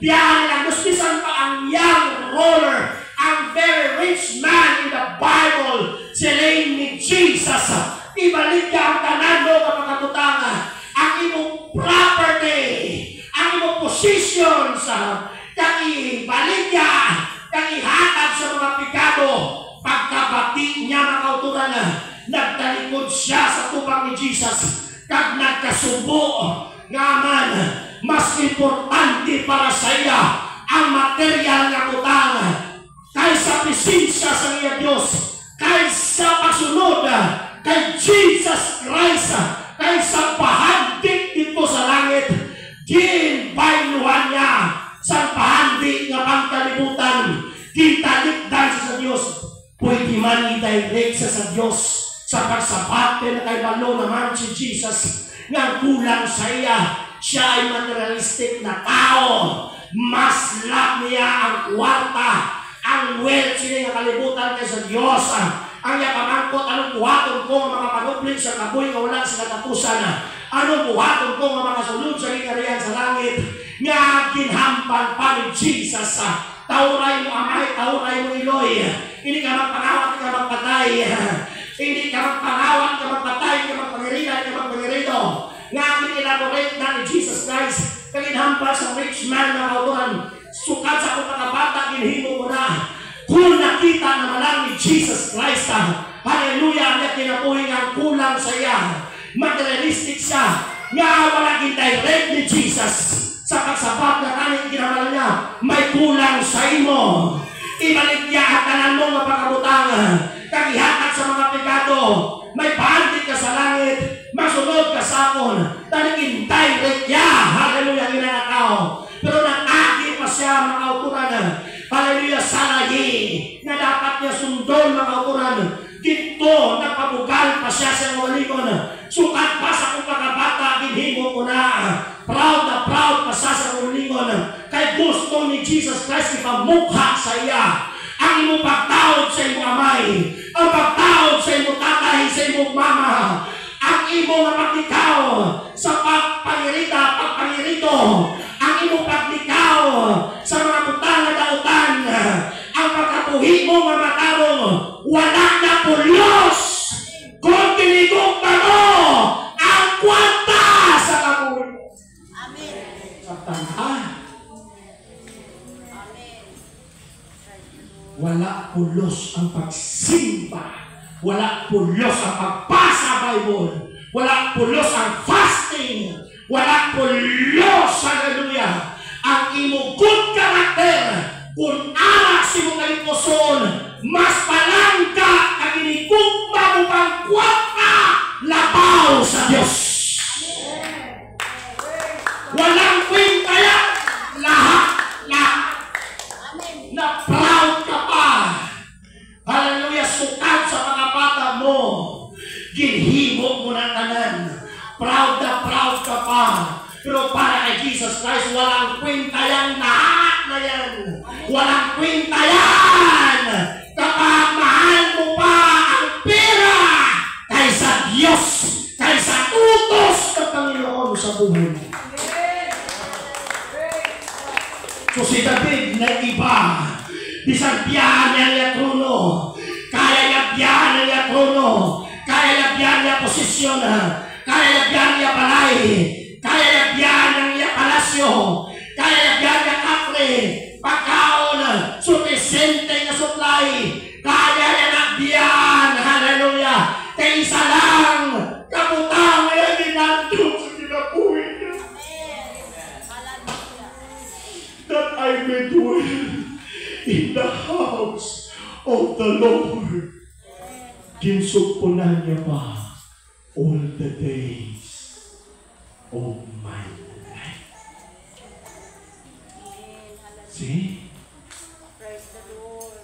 biyahe nila. Gustisan pa ang young ruler, ang very rich man in the Bible, silain ni Jesus. Ibalik niya ang tanan mo kapag katutanga, ang imong property, ang imong positions, kang ibalik niya, kang ihatag sa mga pikado. Pagkabati niya mga kauturan, nagtalikod siya sa tubang ni Jesus, kag nagkasubo nga man, mas importante para sa iya ang material nga utang kaysa presensya sa iya Diyos, kaysa pagsunod kay Jesus Christ, kaysa pahandik dito sa langit. Din bayluhan niya sa pahandik nga pangkalibutan, kitalikdan sa Diyos. Pwede man i-direct sa Diyos sa pagsabate na kay balo naman si Jesus nga kulang sa iya. Siya ay materialistic na tao. Mas love niya ang kwarta, ang wealth niya nga kalibutan kaysa Diyos. Ang iya pamangkot, anong buhaton ko nga mga panupling sa kaboy nga wala sa katapusan? Anong buhaton ko nga mga sulod sa gikariyan sa langit? Nga ginhampan pa ni Jesus. Tauray mo amay, tauray mo iloy. Hindi ka magpangawat, hindi ka magpatay. Hindi ka magpangawat, hindi ka magpatay, hindi ka magpangirida, hindi ka magpangirido. Nga elaborate na ni Jesus Christ, kaginhampan sa rich man na kauturan, sukat sa kong kakabata, ginhimo mo na. Kung nakita naman lang ni Jesus Christ, hallelujah, ang kinabuhi ang kulang sa iya, materialistic siya, nga wala direct ni Jesus, sa pagsabat na kanin ginamala niya, may kulang sa imo. Ibalik niya ang tanan mo nga pagkabutangan, kagihatag sa mga pekado, may pahandik ka sa langit, masunod ka sa akon, tanigin direct niya, hallelujah, ginanakaw. Pero nag-agi pa siya mga kauturan, hallelujah, salahi, na dapat niya sundon mga kauturan. Dito, nagpabugal pa siya sa walikon, sukat pa sa kong pagkabata, ginhimo ko na, proud pa siya sa walikon, kay gusto ni Jesus Christ ipamukha sa iya. Ang imong pagtawad sa imong amay, ang pagtawad sa imong tatay, sa imong mama, ang imong pagtikaw sa pagpangirito, ang imong pagtikaw sa mga butang na dautan, ang pagkabuhi mo mga matarong, wala na pulos kung tinigugma mo ang kwanta sa kabuhi. Amen. Sa tanhan, wala pulos ang pagsimba, wala pulos ang pagbasa Bible, wala pulos ang fasting, wala pulos, hallelujah, ang imo good character. Kung anak si mo kalipuson, mas palangka ang inikugma mo pang kwata labaw sa Diyos. Walang kwenta yan, lahat na proud ka pa. Hallelujah, sukat sa mga bata mo, ginhimo mo ng tanan, proud ka pa. Pero para kay Jesus Christ, walang kwenta yan, lahat na yan. Walang kwenta yan kapag mahal mo pa ang pera kaysa Diyos, kaysa utos ng Panginoon sa buhay mo. So si David na iba, bisang biyahan niya trono, kaya niya biyahan niya trono, kaya niya biyahan niya posisyon, kaya niya biyahan niya balay, kaya niya biyahan niya palasyo, kaya niya biyahan niya kapre, pagkaon, supisente na supply, kaya niya na biyahan, hallelujah, kay isa lang, kaputang niya ginandong sa kinabuhi niya. That I may dwell in the house of the Lord. Ginsugpunan niya pa all the days of my life. See? Praise the Lord.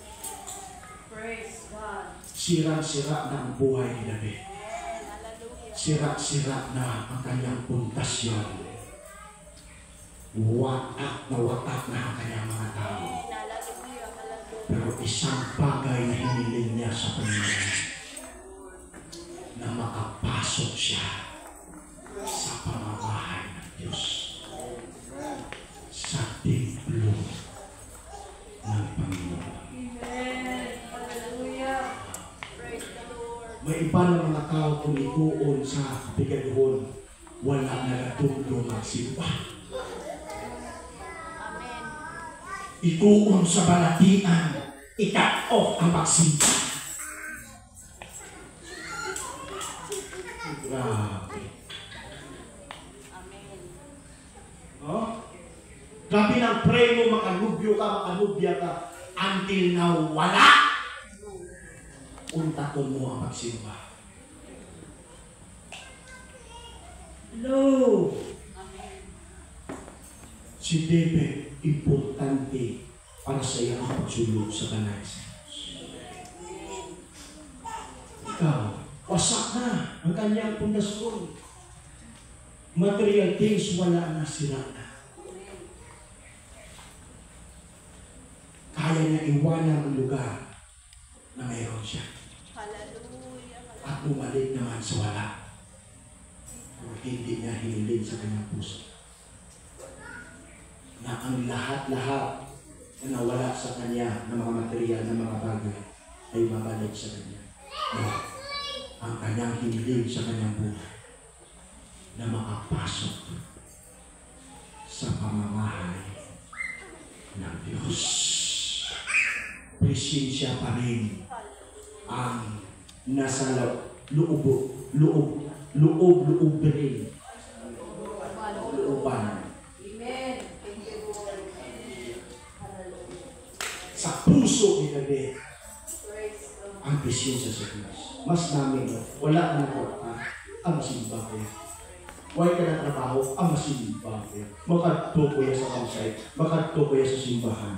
Praise God. Sira-sira na ang buhay ni David. Hallelujah. Sira-sira na ang kanyang pundasyon. Watak na ang kanyang mga tao. Hallelujah. Hallelujah. Pero isang bagay na hiniling niya sa Panginoon, na makapasok siya sa pamamahay ng Diyos. Sa templo ng Panginoon. Amen. Hallelujah. Praise the Lord. May iba ng mga tao tumituon sa bigaduhon, wala na natulong magsimba. Amen. Ituon sa balatian, i-cut off ang magsimba. Grabe. Amen. Oh? Grabe ng pray mo, makanubyo ka, makanubya ka, until now, wala. Untaton mo ang magsimba. Hello. Amen. Si David, importante para sa iyo ang pagsulog sa banal sa Diyos. Ikaw, wasak na ang kanyang pundasyon. Material things, wala na, sila na. Kaya niya iwanan ang lugar na mayroon siya. Hallelujah. At bumalik naman sa wala. Kung hindi niya hiniling sa kanyang puso. Na ang lahat-lahat na nawala sa kanya ng mga material, ng mga bagay, ay mabalik sa kanya. No. Ang kanyang hiniling sa kanyang buhay na makapasok sa pamamahay ng Diyos. Presensya pa rin ang nasa loob rin. Looban. Amen. Thank you, Lord. Hallelujah. Sa puso ni David Praise the Lord. ang presensya sa Diyos. Mas namin, wala na ko ang masimba ko. Huwag ka na trabaho, ang masimba ko. Makadto ko yan sa kausay, makadto ko yan sa simbahan.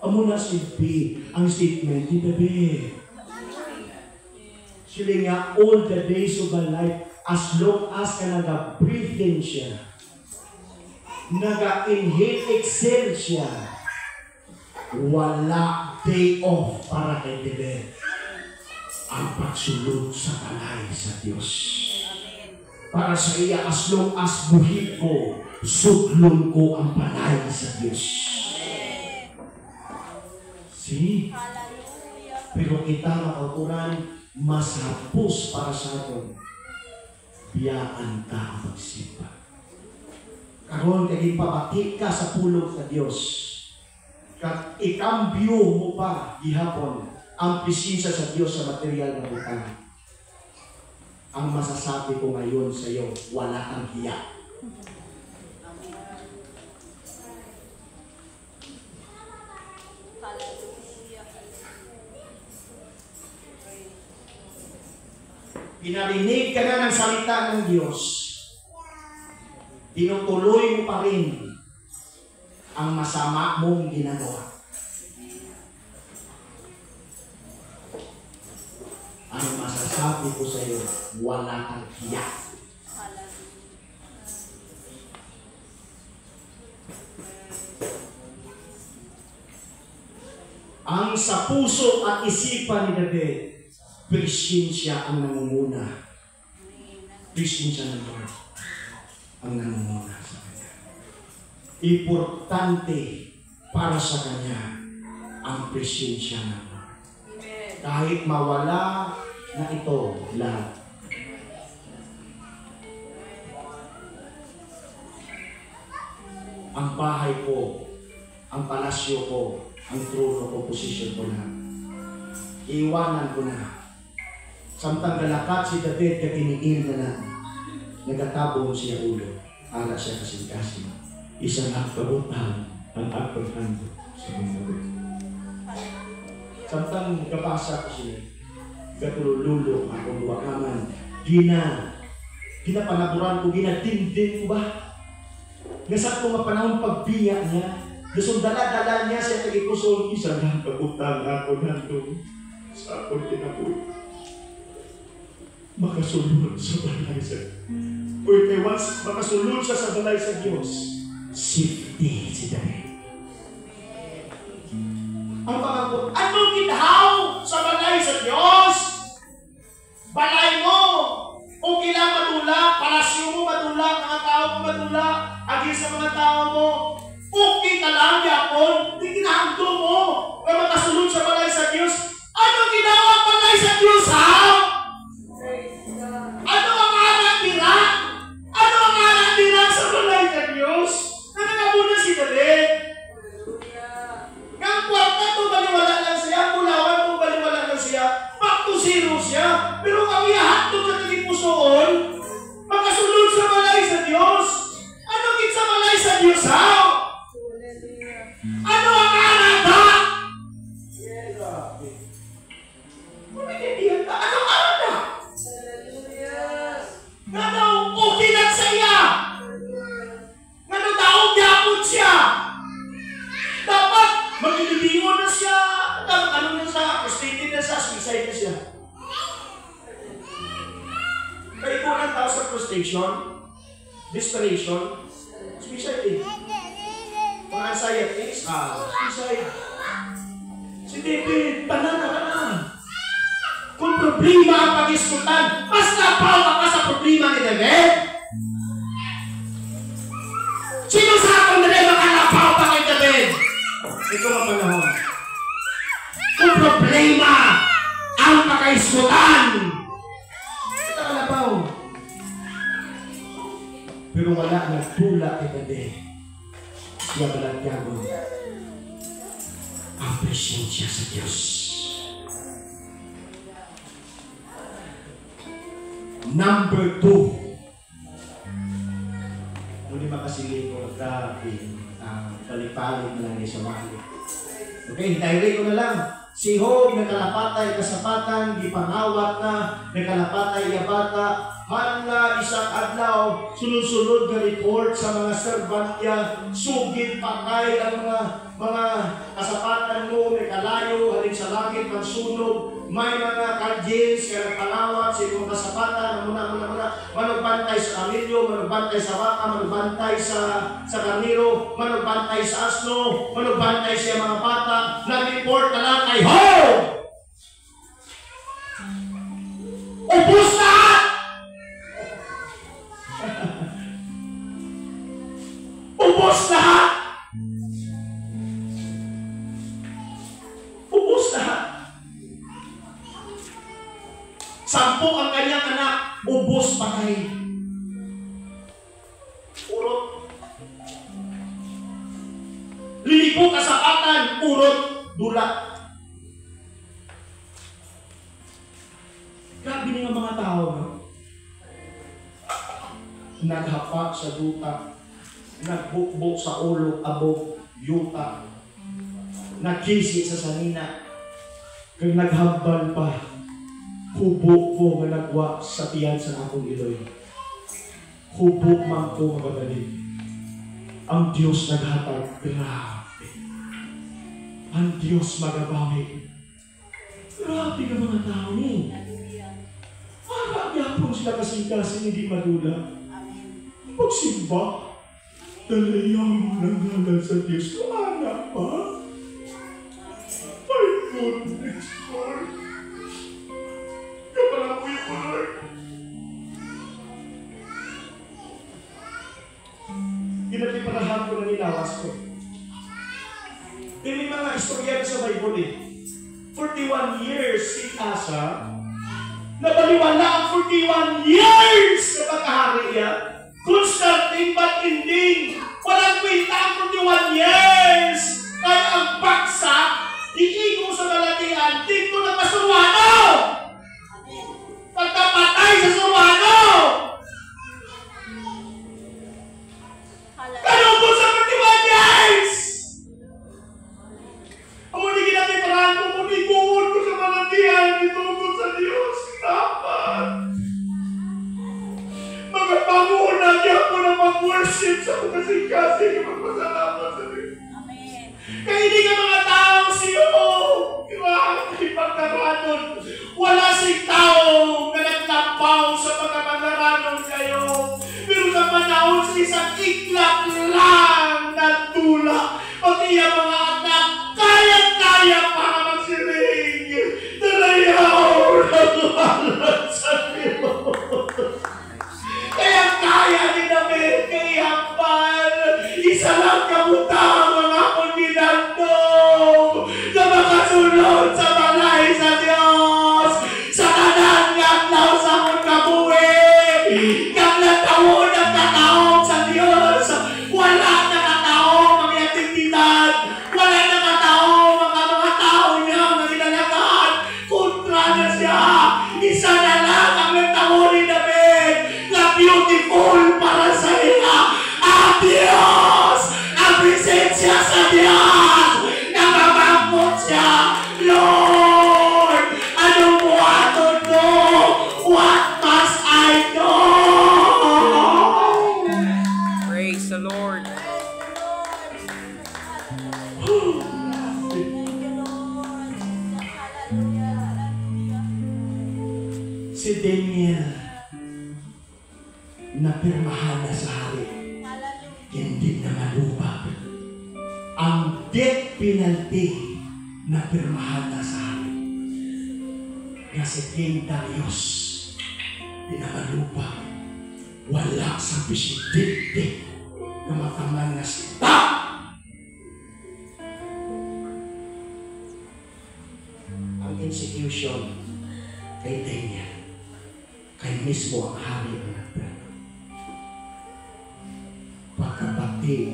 Amo na silbi ang statement ni David. Sila nga, all the days of my life, as long as ka naga-breathing siya, naga-inhale, exhale siya, wala day off para kay David ang pagsulod sa balay sa Diyos. Para sa iya, as long as buhi ko, suklon ko ang balay sa Diyos. See? Hallelujah. Pero kita makauturan, mas hapos para sa atin. Biyaan ka ang magsimba. Karon kay ipabati ka sa pulong sa Diyos. Ikambyo mo pa gihapon ang presensya sa Diyos sa material na butang. Ang masasabi ko ngayon sa iyo, wala kang hiya. Hallelujah. Pinarinig ka na ng salita ng Diyos. Tinutuloy mo pa rin ang masama mong ginagawa. Ang masasabi ko sa iyo, wala kang hiya. Ang sa puso at isipan ni David, presensya ang nangunguna. Presensya ng Lord ang nangunguna sa kanya. Importante para sa kanya ang presensya ng Lord. Kahit mawala na ito lahat. Ang bahay ko, ang palasyo ko, ang trono ko, posisyon ko na. Iwanan ko na. Samtang galakat si David kaginiin na na. Nagatabong siya ulo. Ara siya kasing-kasing. Isa na kabutang ang akong hando sa mundo. Samtang kabasa ko siya, gatululo akong wakaman. Ginapanaburan ko, ginatindin ko ba? Nasa ko nga panahon pagbiya niya, gusto dala-dala niya sa tagipuson, isa na kabutang ako nandun sa akong kinabuhi. Makasulod sa balay sa kay once makasulod siya sa balay sa Diyos, safety si David. Ang pangako, anong ginahaw sa balay sa Diyos? Balay mo! Okay lang madula, palasyo mo madula, mga tao mo madula, agis sa mga tao mo, okay ka lang desperation, suicide eh. Mga anxieties, suicide. Si David, tanan ka na. Kung problema ang pag-iskutan, mas napawa ka sa problema ni David. Sino sa akong na makanapaw pa kay David? Ito ang panahon. Kung problema ang pag-iskutan, ito ang napaw. Pero wala nagtula kay David. Siya balagyan mo ang presensya sa Diyos. Number 2. Muli makasiling ko, grabe, balik-balik na lang sa mali. Okay, hintayin ko na lang. Si Job, nakalapatay kasapatan, di pangawat na, nakalapatay yabata, hala isang adlaw, sunod-sunod nga report sa mga servant niya, sugid patay ang mga kasapatan mo, may kalayo, halin sa langit, magsunog, may mga kaljins, kaya nagpangawat sa ibang kasapatan, manugbantay sa kamilyo, manugbantay sa baka, manugbantay sa karniro, manugbantay sa asno, manugbantay sa mga bata, nag-report na lang kay Job! Ubus lahat! Ubus lahat! Ubus lahat! 10 ang kanyang anak, ubos patay. Urot. Liliko kasapatan, urot, dula. Grabe nga mga tao, no? Naghapak sa duta, nagbukbok sa ulo, abog, yuta, nagkisi sa sanina, kag naghambal pa. Hubok ko nga nagwa sa tiyan sa akong iloy. Hubok man ko magadali. Ang Diyos naghatag. Grabe. Ang Diyos magabawi. Grabe ka mga tao ni. Marami hapon sila kasing-kasing hindi madula. Pagsimba, dalayaw ng ngalan sa Diyos. Kumana pa. My goodness, Lord. Kapalapuin mo, Lord. Ginatiparahan ko na nilawas ko. May mga istorya sa Bible eh. 41 years si Asa, nabaliwala ang 41 years na pagkahari niya. Good starting but ending. Walang kwenta ang 41 years. Kaya ang baksak, iigo sa Galatian, dito na pasurwano. Pagkapatay sa surwano. Ganun po sa 41 years. Ang muli ginatiparahan ko, muniguhon ko sa Galatian, itungkol sa Diyos. Dapat. Magapangunan niya ako na mag-worship sa kasing-kasing na magpasalamat sa Diyos. Amen. Kaya hindi ka mga taong siyo. Grabe, pagkaranon. Wala sing tao na nagtapaw sa pagkapagaranon kayo. Pero sa panahon sa isang iklap lang na tula, pati ang mga anak, kaya-kaya para magsiring. Dalayaw na tumalan sa Diyos. Kaya-kaya din namin kayapan. Isa lang kabutang mga akong dinagdong na makasunod sa balay sa Diyos. Sa kanan ngaglaw sa akong kabuhi. Kaglataon ang kataong sa Diyos. Wala na kataong mga aktibidad. Wala na kataong mga tao niya na ginalagaan. Kontra na siya. Isa na lang ang nagtawin namin na beautiful para sa iya. Ang Diyos! Ang presensya sa Diyos! Nakabangkot siya! Lord! Ano mo ato to? What must I do? Praise the Lord. Si Daniel napirmahan na sa hari. Hallelujah. Hindi na malubag. Ang death penalty na pirmahan na sa hari. Nga si King Darius, pinamalubag. Wala sa presidente na mataman na sita. Ang execution kay Daniel, kay mismo ang hari ng nagpirma. Pagkabati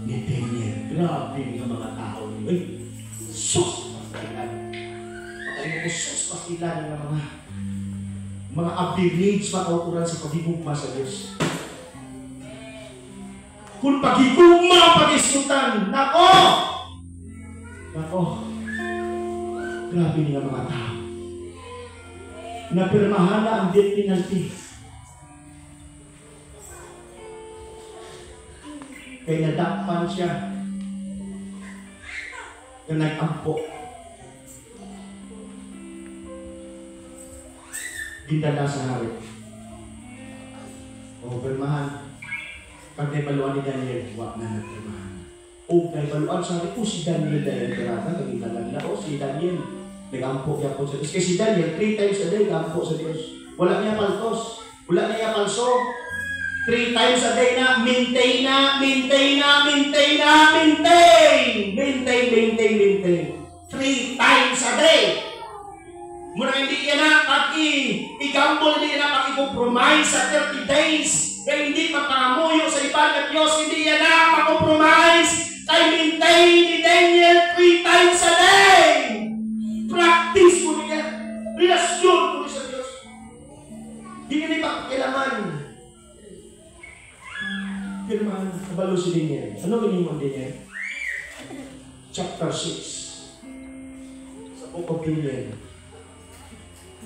ni Daniel, grabe ng mga tao niyo. Ay, sus! Pastilan. Pagkain ko sus! Pastilan ng mga abilities makauturan sa pagigugma sa Diyos. Kung pagigugma, pag-isutan, nako! Nako! Grabe ng mga tao. Napirmahan na ang death penalty. Kaya nadakpan siya na nag-ampo. Dindala sa hari. O, pirmahan. Pag naibaluan ni Daniel, huwag na nagpirmahan. O, naibaluan sa hari, si Daniel dahil pirata, nagdala nila, si Daniel, nag-ampo niya po sa Diyos. Kasi si Daniel, 3 times a day, nag-ampo sa Diyos. Wala niya paltos. Wala niya palso. 3 times a day na, maintain. Maintain. 3 times a day. Muna hindi yan na pag-i-gamble, hindi yan na pag-i-compromise sa 30 days. Kaya hindi mapangamuyo sa ibang ng Diyos, hindi yan na mag-compromise. Kaya maintain ni Daniel 3 times a day. Practice mo niya. Relasyon mo sa Diyos. Hindi niya ipagkailaman. Pirmahan, kabalo si Daniel. Ano ganyan mo Daniel? Chapter 6. Sa Book of Daniel.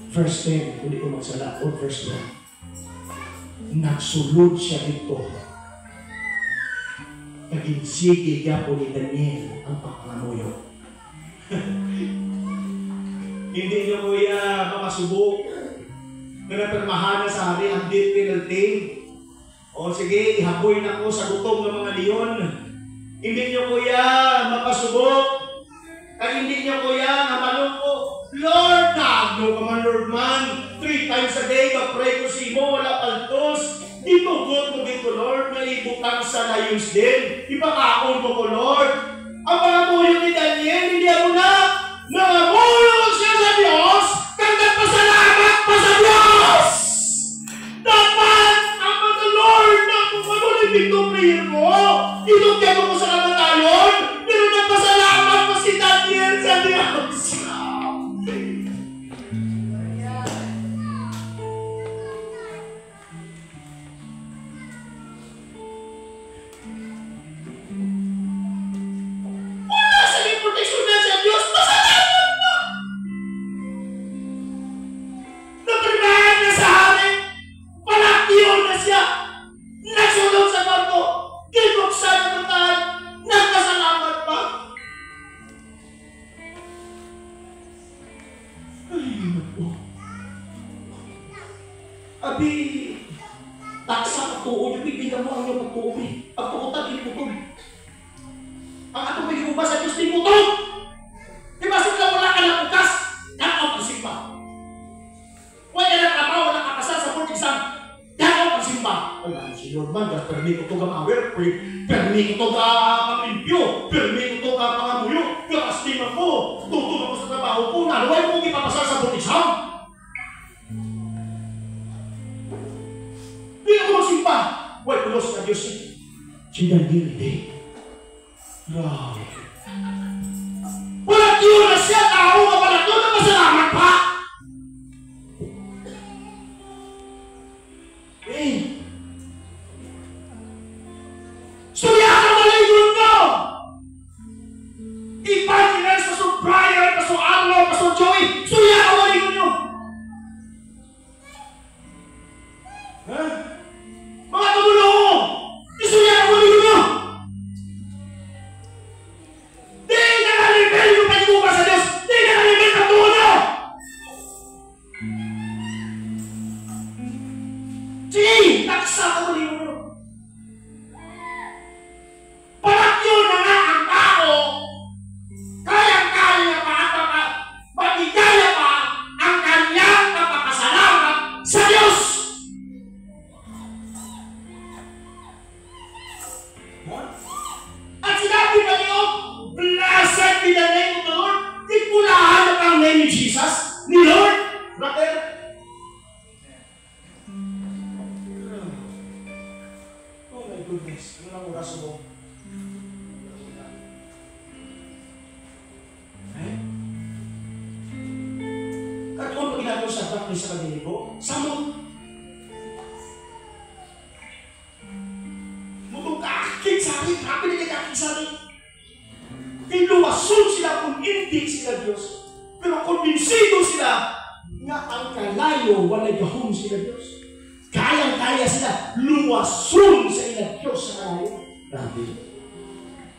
Verse 10, hindi ko magsala. O verse 1. Nagsulod siya dito. Naging sige niya po ni Daniel ang pagpangamuyo. Hindi niyo kuya makasubok na napirmahan na sa hari ang death penalty. O sige, ihaboy na ko sa gutom ng mga leon. Hindi niyo kuya mapasubok. Kaya hindi niyo kuya namalong ko, Lord, no ka man, Lord man. 3 times a day, mag-pray ko si mo, wala paltos. Itugot mo dito, Lord, na ibutang sa layos din. Ipakaon mo ko, Lord. Ang pangamuyo ni Daniel, hindi ako na. Nangamuyo siya sa Diyos, kang nagpasalamat pa sa Diyos. Dapat, ang mga Lord, na kung ano na victory mo, inugyan mo sa kamatayon, pero nagpasalamat pa si Daniel sa Diyos. Abi, taksa pagtuod, bibigyan mo ang iyong pagtuod. Pagtuotan, hindi putol. Ang atong may hubas sa Diyos, hindi putol. Di ba sila wala ka ng ukas? Dakaw ang simba. Wala ka ng kapaw, wala ka kasal sa port exam. Dakaw ang simba. Wala, si Lord man, permi ko ito ka ma-aware, permi ko ito ka ma-limpyo, permi ko ito ka pangamuyo, kakastima ko, tutulong ko sa trabaho ko, naluway mo ipapasal sa port exam. Hindi ako magsimpa. Huwag tulos na Diyos. Si Daniel, hindi. Grabe. Walang yun na siya. Tao ka walang yun na masalamat pa. Surya ka malay yun no. Ipaginan sa so Brian, sa so Arlo, sa so Joey. Surya ka malay yun no. Ha? Mga tumulo! Isuya ang muli nyo! Di nakalibel yung pagkuha sa Diyos! Di nakalibel ang tuwa nyo! Sige! Taksa ang muli nyo! kanong sadak ni sa kadiligo? Samot. Mutong kakakit sa akin. Grabe na kakakit sa akin. Kiluwasun sila kung hindi sila Diyos. Pero kumbinsido sila nga ang kalayo walay gahom sila Diyos. Kayang-kaya sila luwasun sa ilang Diyos sa kalayo. Grabe.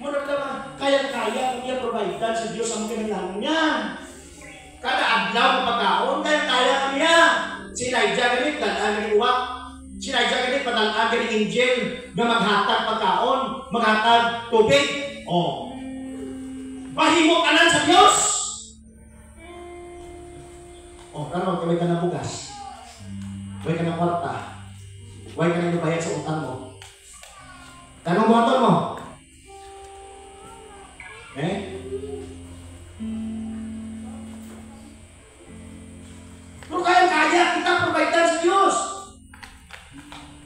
Muna naman, kayang-kaya ang iya providean sa Diyos ang kinalaman niya. Kada adlaw ng pagkaon, kayang-kaya niya. Si Elijah ganit, dalaan ng uwak. Si Elijah ganit, padalaan ng angel na maghatag pagkaon, maghatag tubig. Oh. Mahimok ka lang sa Diyos. O, karon kaway ka na bugas. Kaway ka na kwarta. Kaway ka na ibayad sa utang mo. Tanong mo utang mo. Pero kaya-kaya kita providean sa Diyos.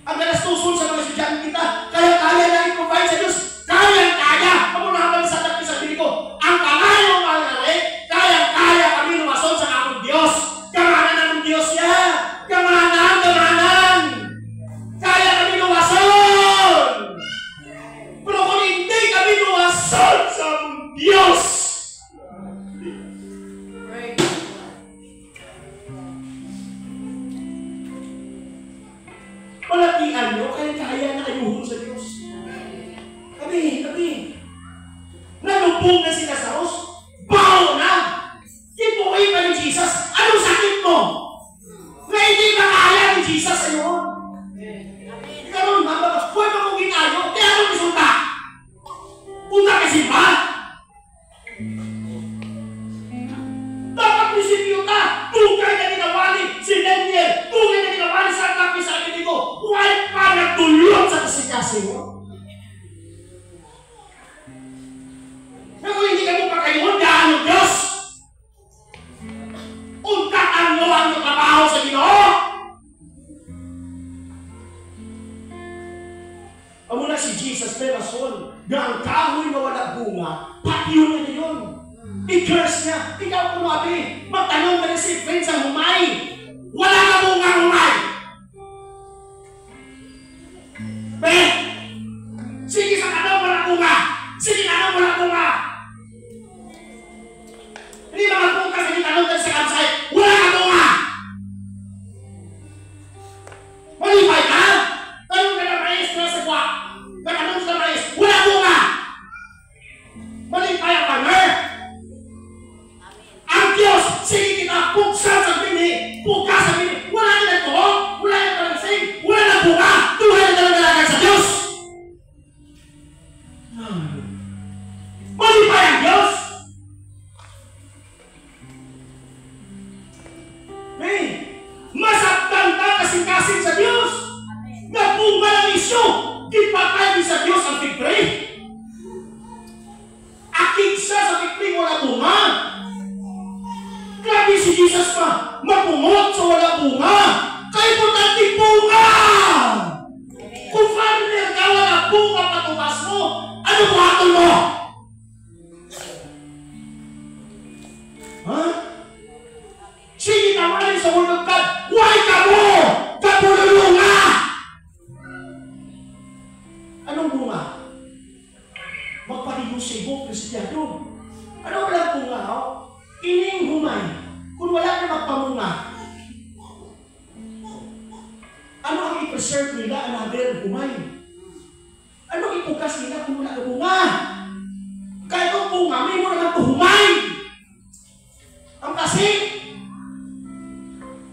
Ang galastuson sa mga estudyante kita, kaya-kaya na i-provide sa Diyos. Kaya-kaya. Pamunahan sa anak sa dili ko. Ang kalayo malari, kaya-kaya kami lumason sa akong Diyos. Kamahanan ng Diyos niya. Kamahanan. Kaya kami lumason. Pero kung hindi kami lumason sa akong Diyos, palatian nyo, kaya na ayuhon sa Diyos. Kami. Nalubog na sila sa Diyos. Baho na! Kipuhay pa ni Jesus. Anong sakit mo? Na hindi ba kaya ni Jesus sa'yo? Ikaw naman, huwag mo kong ginayo. Kaya anong isunta? Punta ka simba? Dapat prinsipyo ka. Tugay na ginawali si Daniel. Tugay na ginawali sa kapi sa akin ko. Huwag pa nagtulong sa kasikasi mo. Pero kung hindi ka mo pagkayuhon, gaano Diyos? Untatan mo ang trabaho sa Ginoo. Amo na si Jesus may rason na ang kahoy na wala bunga, pati yun na yun. I-curse niya. Ikaw kumabi, magtanong ka rin si friends ang humay. Wala na bunga ang humay. Sige sa kanong wala bunga. Sige kanong wala bunga. Hindi ba magpunta sa tanong ka sa kansay, wala na bunga. Malipay ka? Tanong ka na mais na sa kwa. Tanong sa mais, wala bunga. Malipay ang partner. Ang Diyos, sige kita, puksan sa bini, puka sa bini. Wala na ito, wala na palansing, wala na bunga. Tuhan na talaga lagay sa Diyos. Malipay ang Diyos. Masaktan ka kasing-kasing sa Diyos. Nagbunga ng isyo. Di pa tayo sa Diyos ang tigpre. Akig siya sa tigpre wala bunga. Grabe si Jesus pa. Mapungot sa wala bunga. Kaya importante bunga. Kung farmer ka wala bunga patukas mo, ano buhaton mo? Ha? Sige naman sa Word of God. Why ka mo? Kapulunga! Anong bunga? Magpaligo sa ibo, Kristiyano. Ano walang bunga? Ining humay. Kung wala na magpamunga, ano ang i-preserve nila another humay? Ano ipukas nila kung wala na bunga? Kahit ang bunga, may mo naman ito humay. Ang kasi,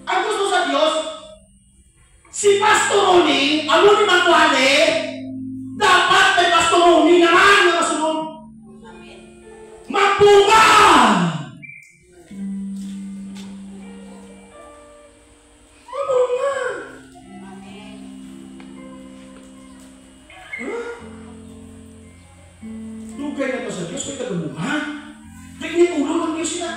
ang gusto sa Diyos, si Pastor Ronnie, ang muli magkuhali, dapat may Pastor Ronnie naman na masunod. Magbunga! Magbunga! Lugay na ito sa Diyos, may kagumunga. Kaya initulo ng Diyos na.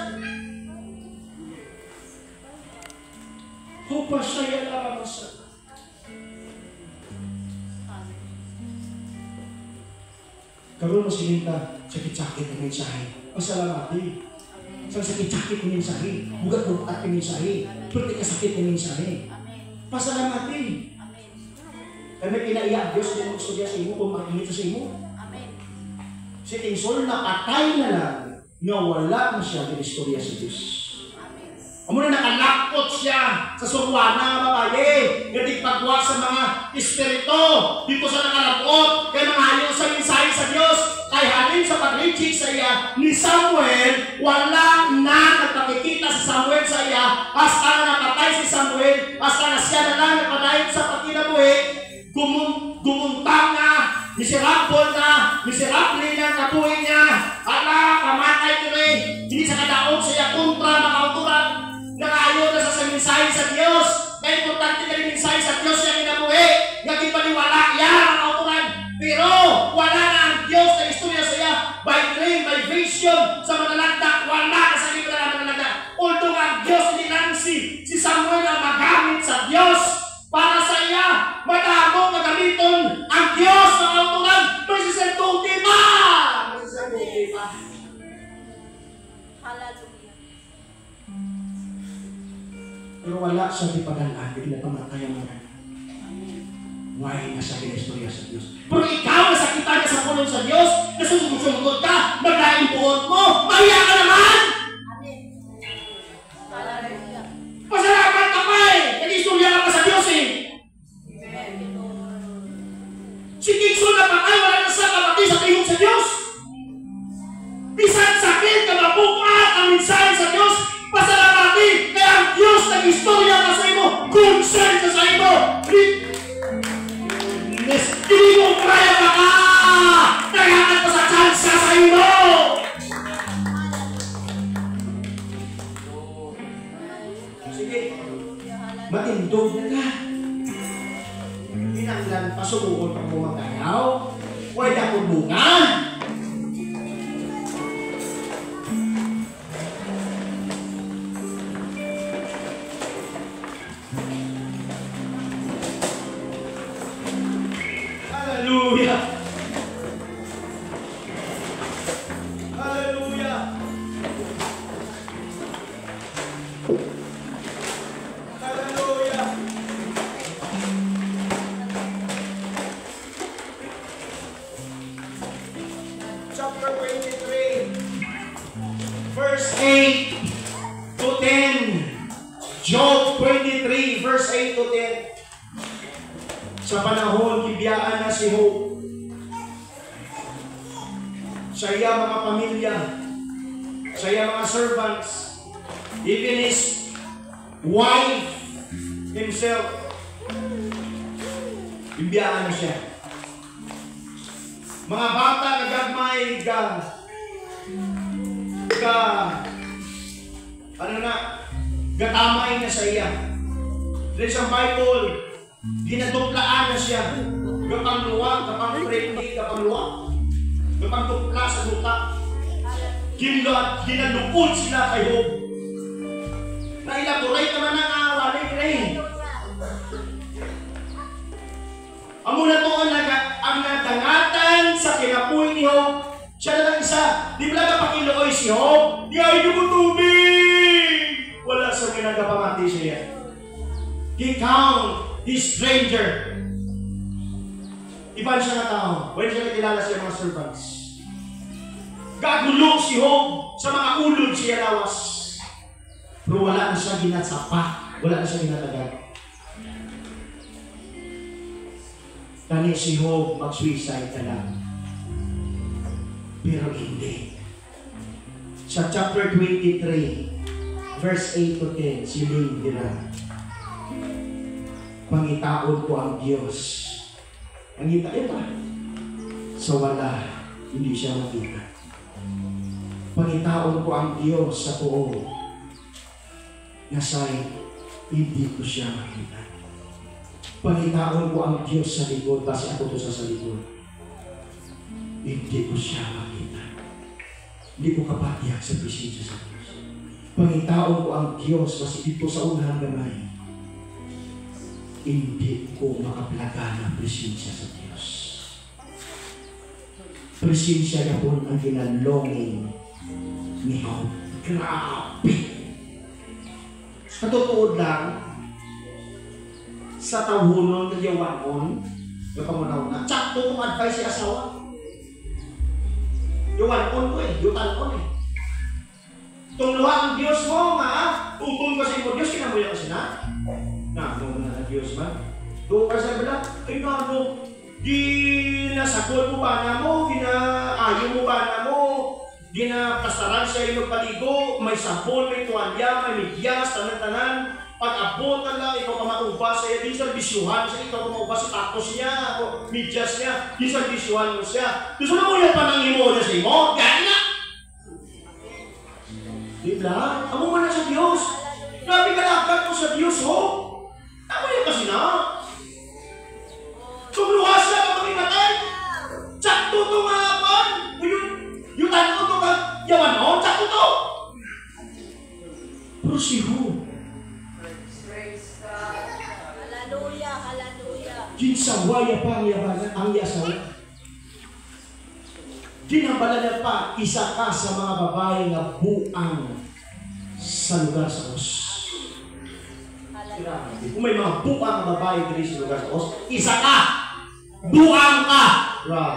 Pasaya lang sa karoon mo sininta sakit-sakit ng mensahe. Pasalamati. Sa sakit-sakit ng mensahe. Bugat-bugat ng mensahe. Pwede kasakit ng mensahe. Amen. Pasalamatin. Amen. Kami pinaiyak Diyos din magsudya sa imo kung makinito sa imo. Amen. Si King Saul nakatay na lang nga wala na siya ng istorya sa Diyos. Amen. Amo na nakalakot siya sa surwana nga babae. Gating pagwa sa mga espiritu. Dito sa nakalakot. Kaya nangayon sa mensahe sa Diyos. Kaya halin sa pag-reject sa iya ni Samuel, wala na nagpakikita si Samuel sa iya. Hasta na napatay si Samuel. Hasta na siya na lang nagpadayon sa pagkinabuhi. Gumuntang na. Miserable na. Miserable na kabuhi niya. Ala, kamatay ko rin. Hindi sa kadaog sa iya kontra mga autoran. Nangayon na sa mensahe sa Diyos. Kaya importante ka rin mensahe sa Diyos yung kinabuhi. Naging paniwala yan mga autoran. Pero wala na ang Diyos na istorya sa iya. By dream, by vision, sa manalagda, wala na sa libro na manalagda. Although ang Diyos nilansi, si Samuel ang magamit sa Diyos para sa iya. Madamo magamiton ang Diyos ng autoran. Presisent ultima! Presisent ultima. Hallelujah. Pero wala siya di padalaan, hindi na pamatay ang mga Amen. why nasa kinestorya sa Diyos. Pero ikaw nasakitan ka sa pulong sa Diyos, nasusungkod ka, maglaing buhod mo, mahiya ka naman! Amen. Hallelujah. Pasalamat ka pa eh! Nag-istorya ka pa sa Diyos eh! Amen. Si King Saul na patay, wala na sa kapatid sa tingog sa Diyos. Bisan sakit ka mabukat ang mensahe sa Diyos, pasalamati, kaya ang Diyos nag-istorya ka sa imo, concern ka sa imo. Hindi mo kaya ka ka! Kailangan pa sa chance sa imo! Sige, matindog na ka. Hinanglan, pasubukan pa mo magayaw. Pwede ako bunga. Hallelujah! Hallelujah! Hallelujah! Chapter 23, verse 8 to 10. Job 23, verse 8 to 10. Sa panahon, bibiyaan na si Job. Sa iya mga pamilya, sa iya mga servants, even his wife himself, bibiyaan na siya. Mga bata nagagmay gatamay na sa iya. Dahil sa Bible, ginaduplaan na siya. Gapangluwa, gapang-friendly, gapangluwa. Gapang-tupla sa luta. Ginalukod sila kay Job. Na-elaborate naman ang awalay rin. Amo na to ang nadangatan sa kinapuy ni Job. Siya na lang isa. Di ba nagpakiluoy si Job? Di ay dumutubig! Wala sa ginagapamati siya. He count this stranger. Iba siya na tao. When siya nakilala siya mga servants. Gagulo si Job sa mga ulod siya lawas. Pero wala na siya ginasapa. Wala na siya ginatagal. Tani si Job mag-suicide ka lang. Pero hindi. Sa chapter 23, verse 8 to 10, siling nila. Pangitaon ko ang Diyos. Pangitain pa. Sa wala, hindi siya makita. Pangitaon ko ang Diyos sa tuo. Nasa'y hindi ko siya makita. Pangitaon ko ang Diyos sa likod, kasi ako to sa likod. Hindi ko siya makita. Hindi ko kapatiyak sa presensya sa Diyos. Pangitaon ko ang Diyos, kasi dito sa unang gamay, hindi ko makaplaga ng presensya sa Diyos. Presensya na po ang ginalongin ni Job. Grabe! Sa totoo lang, sa tawhunon ng yawanon, yung pamunaw na, tsakto kong advice si asawa. Yawanon ko yutan ko Itong luha ang Diyos mo, utong ka sa imo Diyos, kinamuya ka siya na ang Diyos man. Doon ka sa bila, ginasakol mo ba na mo, ginaayo mo ba na mo, ginapasaran sa iyong paligo, may sabon, may tuwalya, may medyas, tanan-tanan. Pag-abot ka lang, ikaw ka maubas sa iyo, dinserbisyuhan siya, ikaw ka maubas sa takos niya, o medyas niya, dinserbisyuhan mo siya. Gusto na mo yan pa nang imo na sa imo, gano'n na! Diba? Amo mo na sa Diyos. Grabe ka lakad mo sa Diyos, ho? Amo yan kasi na. Sumluhas na ka makimatay. Tsakto to nga pan. Yung tanong to ka, yawan mo, tsakto to. Pero si Hu. Hallelujah, hallelujah. Ginsawaya pa ang yasawa. Ginambala na pa, isa ka sa mga babae na buang sa lugar sa Os. Kung may mga buang na babae dito sa lugar sa Os, isa ka! Buang ka! Wow!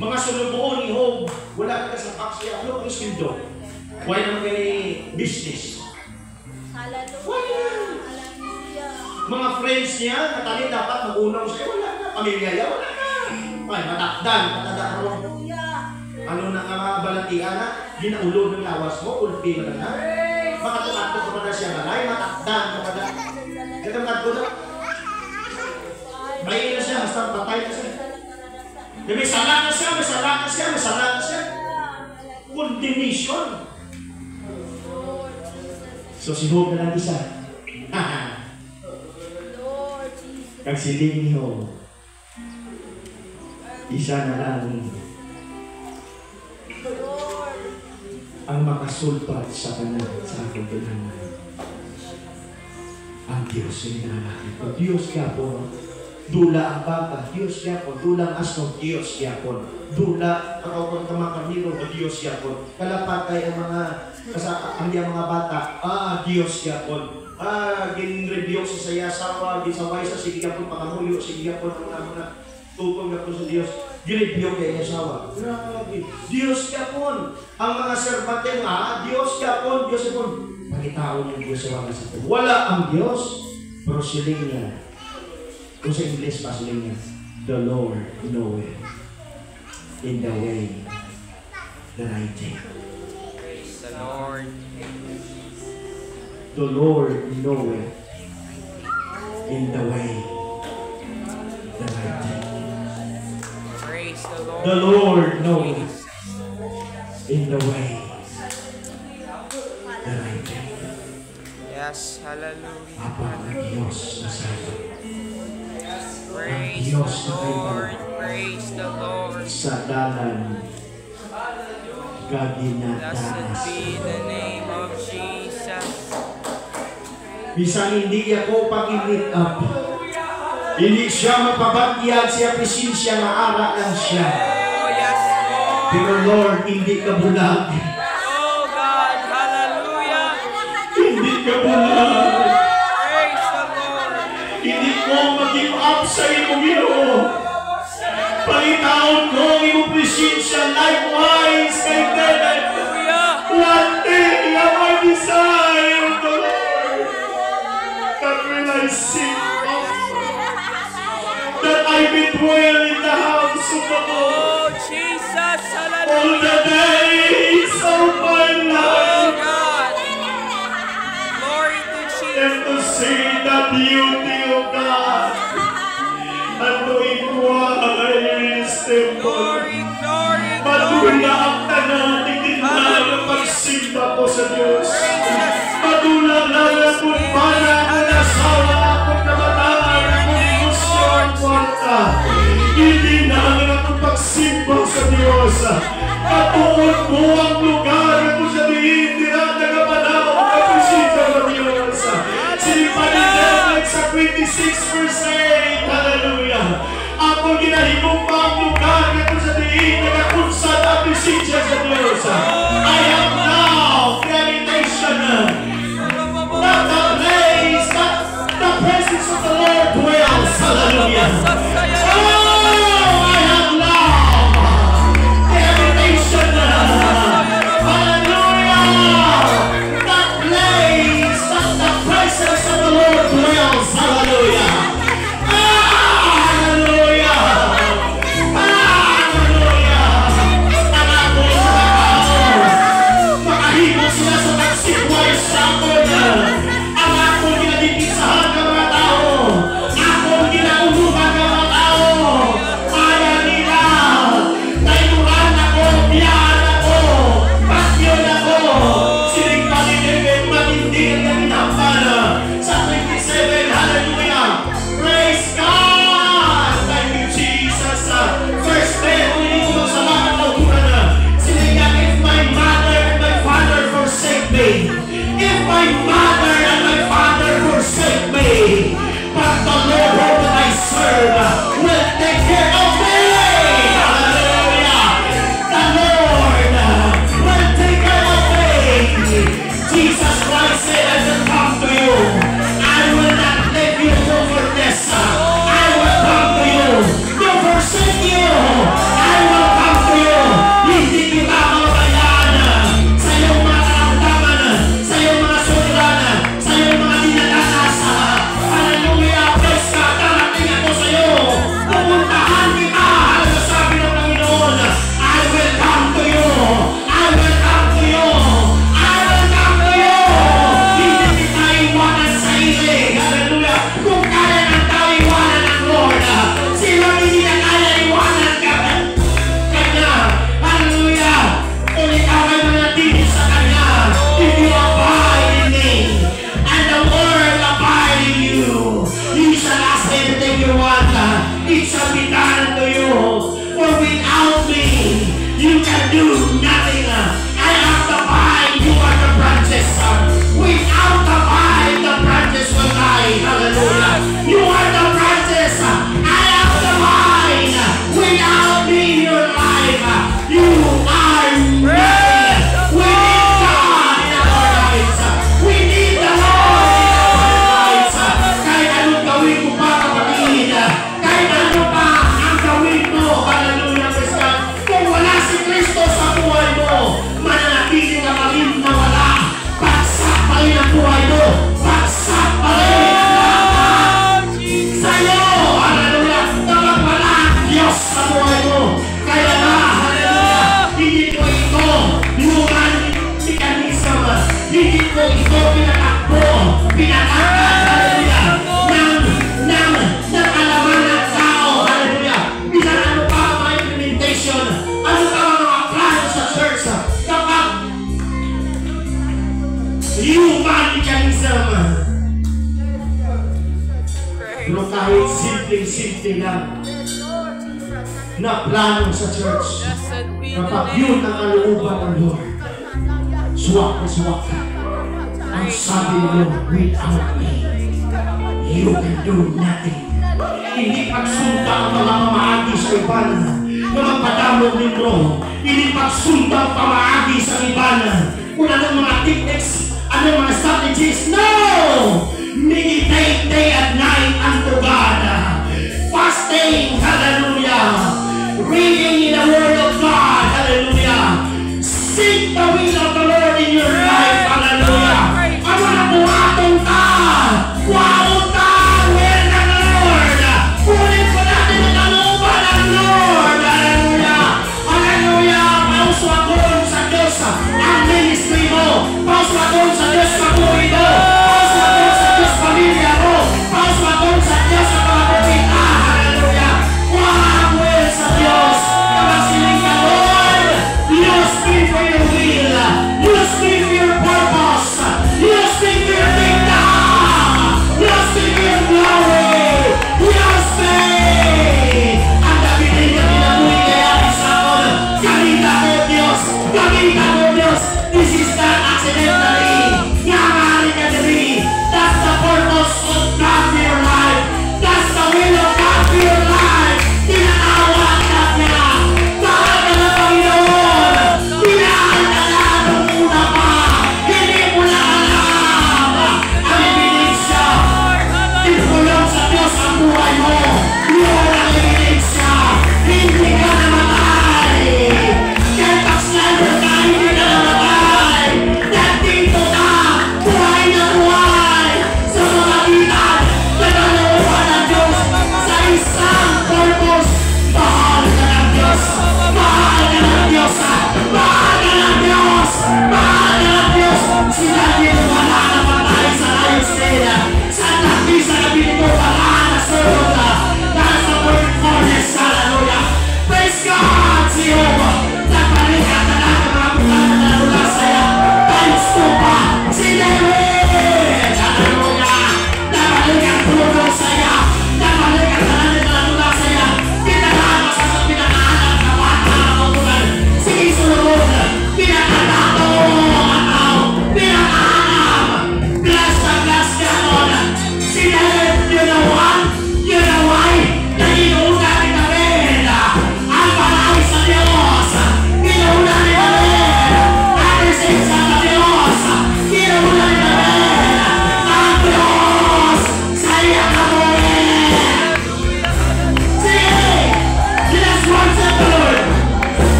Mga sulubuon ni Hope, wala ka sa paksiya. Ano ang sweldo? Why naman kayo business? Hallelujah. Mga friends niya, natali dapat mag-unaw siya. Wala na. Pamilya niya, wala na. Ay, matakdan, matadaro. Ano na ang mga balatian na, ginaulo ng lawas mo, ulpi mo na. Makatukato ko pa na siya malay, matakdan mo pa na. Katamad ko na. May na siya, hasta patay na siya. May sala na siya, may sala na siya, may sala na siya. Condemnation. So, si Hope na lang isa. Kag siling niyo, isa na lang ang makasulpat sa kanan sa akong kailangan. Ang Diyos ay nanakit ko. Diyos kaya po, dula ang bata, Diyos kaya po, dula ang asno, Diyos kaya po. Dula ang akong kamakamiro, Diyos kaya po. Kalapatay ang mga mga bata, Diyos kaya po. Gin-review sa saya sawa, gisaway sa sige po pakamuyo, sige po mga tutong na po sa Diyos. Gin-review kay asawa. Grabe. Diyos ka po. Ang mga serbante Diyos ka po, Diyos ka po. Pagkitaon yung Diyos sa mga sa po. Wala ang Diyos, pero siling niya. Kung sa English pa siling niya, the Lord knoweth in the way that I take. Praise the Lord. The Lord knoweth in the way that I take. Praise the Lord. The Lord knoweth in the way that I take. Yes, hallelujah. Apa ang Diyos na sayo. Praise the Lord. Praise the Lord. Sa dalan kaginataas. Blessed be the name of Jesus. Bisan hindi ako pag-init up. Hindi siya mapabagyan siya presensya na ara lang siya. Oh, yes, Lord. Pero Lord, hindi ka bulag. Oh, God. Hallelujah. Hindi ka bulag. Praise the Lord. Hindi ko mag-give up sa iyo, Ginoo. Pangitaon ko, imo presensya likewise kay David. Hallelujah. One thing have I desired, the Lord, that when I sing that I may dwell in the house of the Lord Oh, Jesus. all Hallelujah. the days of my Oh, life, God. Glory to and Jesus. to see the beauty of God, and to inquire in His temple. Glory, glory, Madula glory. ang tanan, tingnan ang pagsimba ko sa Diyos. Madula lang ang punpana ang asawa, ang kabataan, ang negosyo, ang kwarta. Hindi na ang pagsimba sa Diyos. Katuon mo ang lugar kung sabihin, tinatag ang panahon ang presensya ng Diyos. Sinipalitan sa 26%. Hallelujah. Ako ginahimong pa ang lugar kung sabihin, nagakunsan ang it shall be done to you. For without me, you can do nothing. I am the vine, you are the branches. Without the vine, the branches will die. Hallelujah. You are the branches. I am the vine. Without me, your life. You are nothing. We need God in our lives. We need the Lord in our lives. Kahit anong gawin mo pa, kapatid. Kahit ano pa ang gawin mo. Hallelujah, praise God. Kung wala si Kristo sa buhay mo, mananatili ka pa rin na wala. Bagsak pa rin ang buhay mo. Bagsak pa rin ang lahat sa'yo. Hallelujah. Kapag wala ang Diyos sa buhay mo. Kaya na, hallelujah, hindi ko ito human mechanism. Hindi ko ito pinatakbo. Pinatakbo, hallelujah, ng alaman ng tao. Hallelujah. Bisan ano pa ang mga implementation. Ano pa ang mga plano sa church. Kapag human mechanism. Pero kahit simple lang na plano sa church, Blessed be the kapag yun name ang of the kalooban ng Lord, swak na swak ka. Ang sabi mo, without me, you can do nothing. Hindi pagsunda ang mga pamaagi sa iban na magpadamog ninyo. Hindi pagsunda ang pamaagi sa iban kung anong mga techniques, anong mga strategies. No! Meditate day and night unto God.